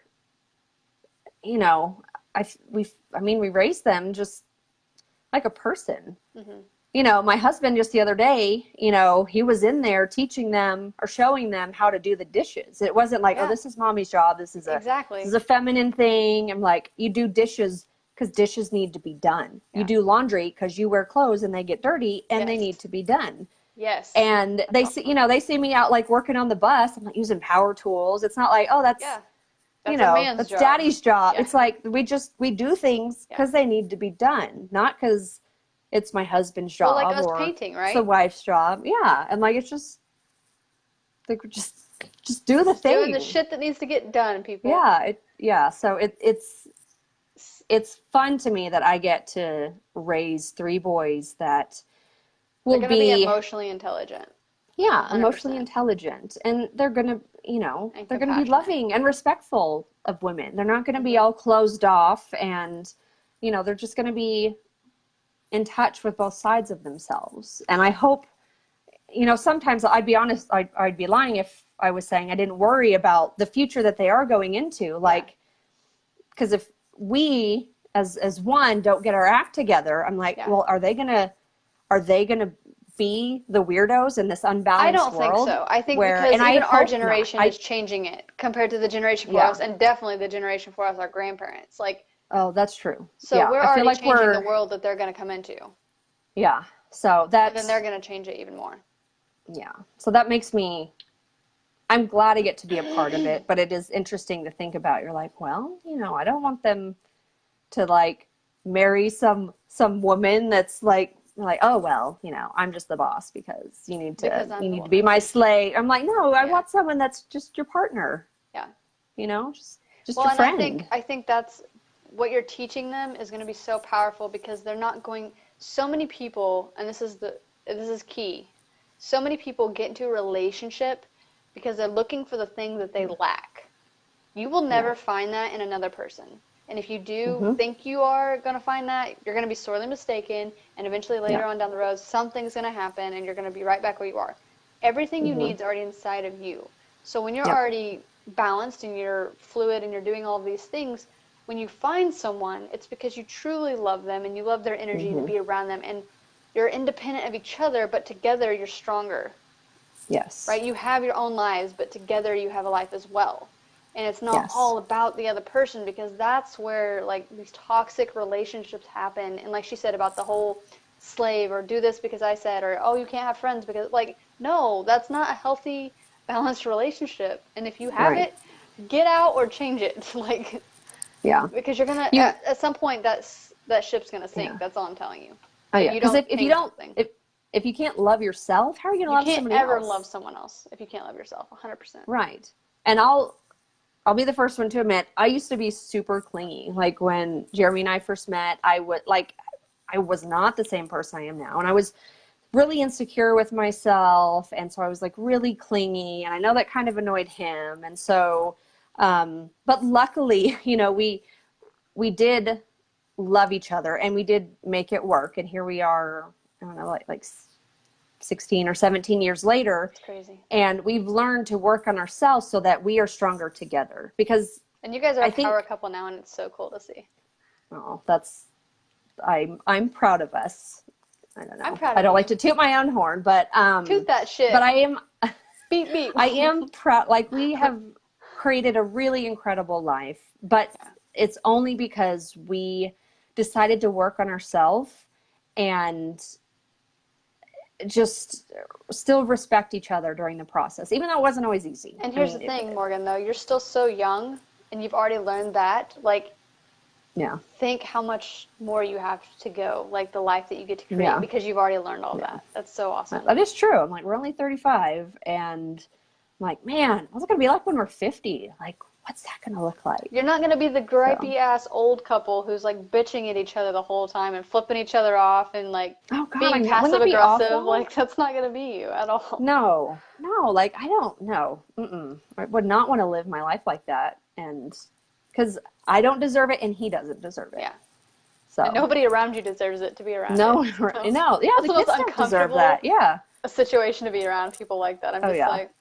you know, we raised them just like a person. Mm-hmm. You know, my husband just the other day, you know, he was in there teaching them or showing them how to do the dishes. It wasn't like, oh, this is mommy's job. This is a feminine thing. I'm like, you do dishes because dishes need to be done. Yeah. You do laundry because you wear clothes and they get dirty and they need to be done. Yes. And they see, you know, they see me out like working on the bus. I'm like using power tools. It's not like, oh, that's you know, that's job. Daddy's job. Yeah. It's like we do things because they need to be done, not because it's my husband's job like us or painting, right? It's the wife's job. Yeah, and like it's just like just do the thing. Doing the shit that needs to get done, people. Yeah, So it's fun to me that I get to raise 3 boys that will be emotionally intelligent. Yeah, 100%. Emotionally intelligent, and they're gonna, you know, they're gonna be loving and respectful of women. They're not gonna be all closed off, and you know, they're just gonna be in touch with both sides of themselves. And I hope, you know, sometimes I'd be honest, I'd be lying if I was saying I didn't worry about the future that they are going into. Like, because if we as one don't get our act together, I'm like, well, are they gonna be the weirdos in this unbalanced world? I don't think so. I think because even our generation is changing it compared to the generation for us, and definitely the generation for us, our grandparents. Like, oh, that's true. So we're already changing the world that they're going to come into. Yeah. So that's... And then they're going to change it even more. Yeah. So that makes me... I'm glad I get to be a part of it, but it is interesting to think about. You're like, well, you know, I don't want them to, like, marry some woman that's like, oh, well, you know, I'm just the boss because you need to be my slave. I'm like, no, I want someone that's just your partner. Yeah. You know, just your friend. I think that's... what you're teaching them is going to be so powerful because they're not going... So many people, and this is key, so many people get into a relationship because they're looking for the thing that they lack. You will never find that in another person. And if you do think you are going to find that, you're going to be sorely mistaken, and eventually later on down the road, something's going to happen, and you're going to be right back where you are. Everything you need is already inside of you. So when you're already balanced and you're fluid and you're doing all of these things, when you find someone, it's because you truly love them and you love their energy to be around them, and you're independent of each other, but together you're stronger. Yes. Right? You have your own lives, but together you have a life as well. And it's not all about the other person, because that's where like these toxic relationships happen. And like she said about the whole slave or do this because I said, or oh, you can't have friends because, like, no, that's not a healthy, balanced relationship. And if you have it, get out or change it. Like, yeah, because you're gonna at some point that ship's gonna sink. That's all I'm telling you. Oh yeah, because if you can't love yourself, how are you gonna love somebody else? You can't ever love someone else if you can't love yourself. 100%. Right. And I'll be the first one to admit, I used to be super clingy. Like when Jeremy and I first met, I was not the same person I am now, and I was really insecure with myself, and so I was like really clingy, and I know that kind of annoyed him, and so. But luckily, you know, we love each other, and we did make it work. And here we are, I don't know, like 16 or 17 years later. It's crazy. And we've learned to work on ourselves so that we are stronger together. Because and you guys are a power couple now, and it's so cool to see. Oh, I'm proud of us. I don't know. I'm proud of I don't you. like to toot my own horn, but toot that shit. But I am beep beep. I am proud. Like, we have created a really incredible life, but it's only because we decided to work on ourselves and just still respect each other during the process, even though it wasn't always easy. And here's the thing, Morgan, though, you're still so young and you've already learned that. Like, think how much more you have to go, like the life that you get to create, because you've already learned all that. That's so awesome. That is true. I'm like, we're only 35, and I'm like, man, what's it going to be like when we're 50? Like, what's that going to look like? You're not going to be the gripey ass old couple who's like bitching at each other the whole time and flipping each other off and like being passive aggressive. Like, that's not going to be you at all. No, like, I don't know. I would not want to live my life like that. And because I don't deserve it and he doesn't deserve it. Yeah. So and nobody around you deserves it to be around. No, it. So no. Yeah, the kids don't deserve that. Yeah. A situation to be around people like that. I'm just like,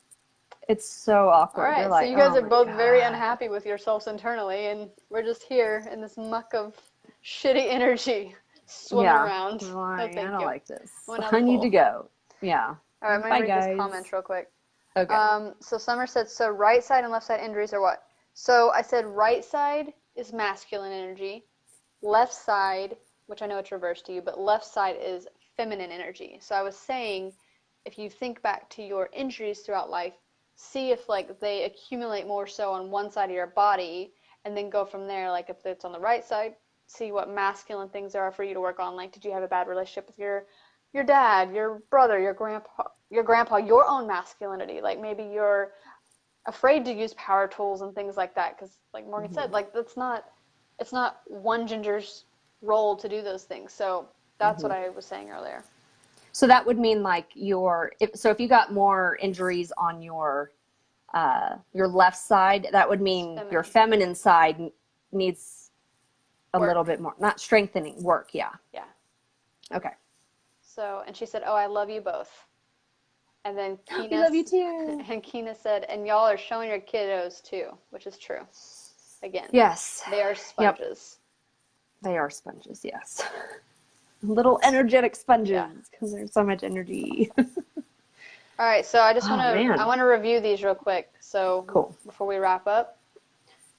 it's so awkward. All right, like, so you guys are both very unhappy with yourselves internally, and we're just here in this muck of shitty energy swimming around. I don't like this. I need to go. Yeah. All right, I'm going to read this comment real quick. Okay. So Summer said, so right side and left side injuries are what? So I said right side is masculine energy. Left side, which I know it's reversed to you, but left side is feminine energy. So I was saying, if you think back to your injuries throughout life, see if like they accumulate more so on one side of your body, and then go from there. Like if it's on the right side, see what masculine things there are for you to work on. Like, did you have a bad relationship with your dad, your brother, your grandpa, your own masculinity? Like maybe you're afraid to use power tools and things like that, because like Morgan said, like it's not one ginger's role to do those things. So that's what I was saying earlier. So that would mean like if you got more injuries on your left side, that would mean your feminine side needs a little bit more, not strengthening, work. Yeah. Yeah. Okay. So, and she said, "Oh, I love you both." And then Keena, I love you too. And Keena said, "And y'all are showing your kiddos too," which is true. Again. Yes. They are sponges. Yep. They are sponges. Yes. Little energetic sponges, because there's so much energy. All right, so I just want to review these real quick. So cool. Before we wrap up.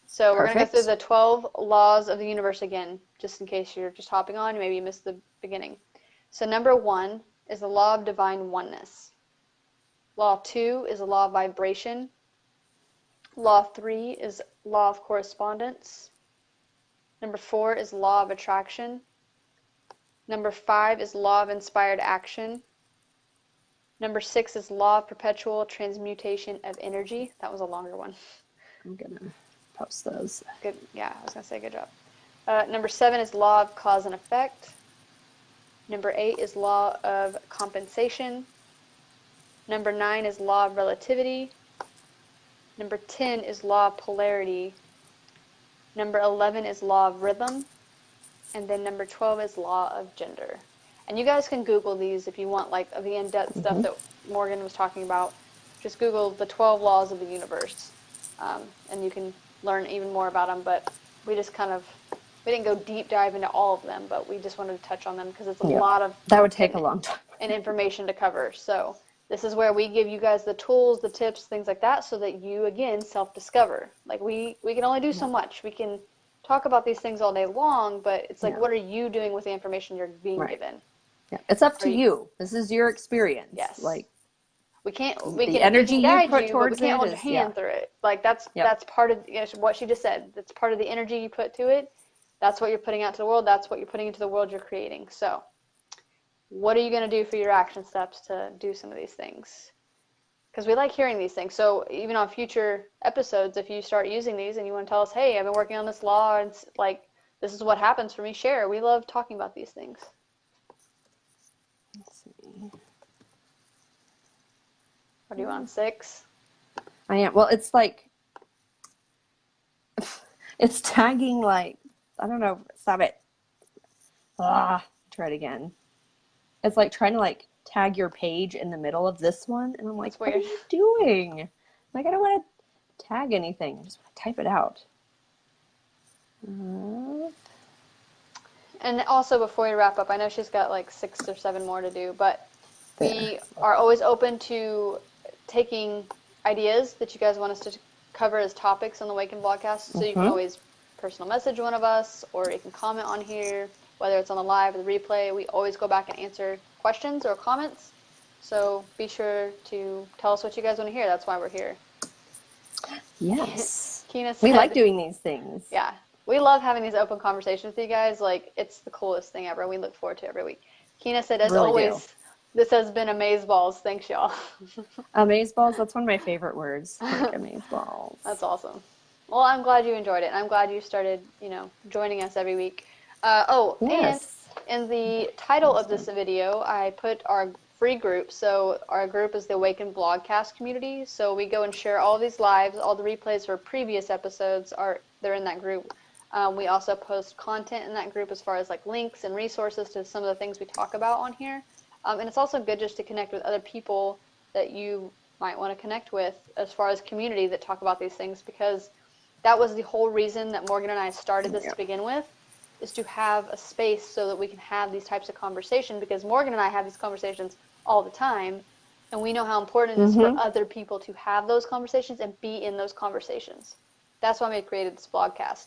So we're going to go through the 12 laws of the universe again, just in case you're just hopping on, maybe you missed the beginning. So number 1 is the law of divine oneness. Law 2 is the law of vibration. Law 3 is law of correspondence. Number 4 is law of attraction. Number 5 is law of inspired action. Number 6 is law of perpetual transmutation of energy. That was a longer one. I'm going to post those. Good. Yeah, I was going to say good job. Number 7 is law of cause and effect. Number 8 is law of compensation. Number 9 is law of relativity. Number 10 is law of polarity. Number 11 is law of rhythm. And then number 12 is law of gender. And you guys can Google these if you want, like the in-depth stuff that Morgan was talking about. Just Google the 12 laws of the universe. And you can learn even more about them. But we just we didn't go deep dive into all of them, but we just wanted to touch on them because it's a lot of... That would take a long time. And information to cover. So this is where we give you guys the tools, the tips, things like that, so that you, again, self-discover. Like, we can only do so much. We can talk about these things all day long, but it's like, what are you doing with the information you're being given? Yeah, it's up to you. This is your experience. Yes. Like, we can energy you put you, towards but we can't hold it your hand through it. Like that's part of what she just said. That's part of the energy you put to it. That's what you're putting out to the world. That's what you're putting into the world you're creating. So, what are you going to do for your action steps to do some of these things? Because we like hearing these things. So even on future episodes, if you start using these and you want to tell us, hey, I've been working on this law, and like this is what happens for me, share. We love talking about these things. Let's see. What are you on, 6? I am. Well, it's like, it's tagging like, I don't know. Stop it. Try it again. It's like trying to like tag your page in the middle of this one. And I'm like, what are you doing? Like, I don't want to tag anything. I just want to type it out. And also, before we wrap up, I know she's got like 6 or 7 more to do, but we are always open to taking ideas that you guys want us to cover as topics on the Awaken Vlogcast. So you can always personal message one of us, or you can comment on here, whether it's on the live or the replay. We always go back and answer questions or comments. So be sure to tell us what you guys want to hear. That's why we're here. Yes. Kina said, we like doing these things. Yeah. We love having these open conversations with you guys. Like, it's the coolest thing ever. We look forward to it every week. Kina said, as always, this has been amazeballs. Thanks, y'all. Amazeballs, that's one of my favorite words. Like, amazeballs. That's awesome. Well, I'm glad you enjoyed it, and I'm glad you started, joining us every week. And in the title of this video, I put our free group. So our group is the Awaken Vlogcast community. So we go and share all these lives, all the replays for previous episodes they're in that group. We also post content in that group as far as like links and resources to some of the things we talk about on here. And it's also good just to connect with other people that you might want to connect with as far as community that talk about these things, because that was the whole reason that Morgan and I started this to begin with, is to have a space so that we can have these types of conversations, because Morgan and I have these conversations all the time, and we know how important it is for other people to have those conversations and be in those conversations. That's why we created this Vlogcast.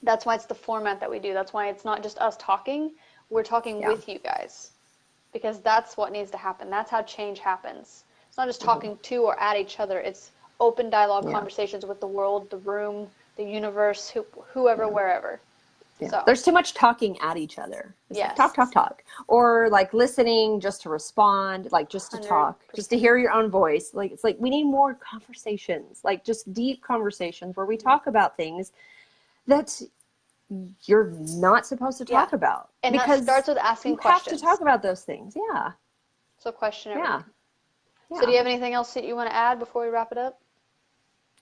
That's why it's the format that we do. That's why it's not just us talking. We're talking with you guys, because that's what needs to happen. That's how change happens. It's not just talking to or at each other. It's open dialogue conversations with the world, the room, the universe, whoever, wherever. Yeah. So there's too much talking at each other. It's like talk. Or like listening just to respond, like just to 100%. talk, just to hear your own voice. Like, it's like we need more conversations, like just deep conversations where we talk about things that you're not supposed to talk about. And because that starts with asking questions. questions. You have to talk about those things. Yeah. So question every Yeah. week. So do you have anything else that you want to add before we wrap it up?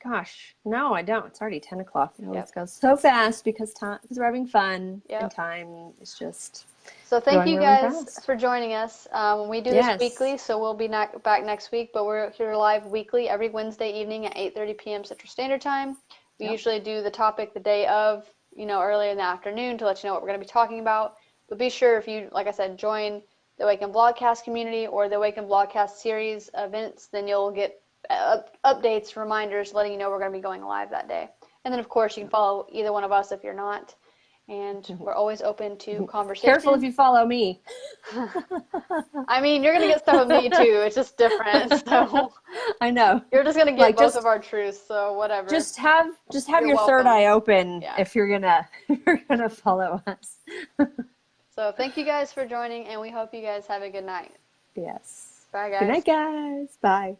Gosh, no, I don't. It's already 10 o'clock. It always goes so fast because we're having fun and time is just So thank you guys for joining us. We do this weekly, so we'll be back next week, but we're here live weekly every Wednesday evening at 8:30 p.m. Central Standard Time. We usually do the topic the day of, earlier in the afternoon to let you know what we're going to be talking about. But be sure, if you, like I said, join the Awaken Vlogcast community or the Awaken Vlogcast series events, then you'll get updates, reminders, letting you know we're going to be going live that day. And then, of course, you can follow either one of us if you're not. And we're always open to conversation. Careful if you follow me. I mean, you're going to get stuff with me, too. It's just different. So I know. You're just going to get both of our truths, so whatever. Just have your third eye open if you're going to follow us. So thank you guys for joining, and we hope you guys have a good night. Yes. Bye, guys. Good night, guys. Bye.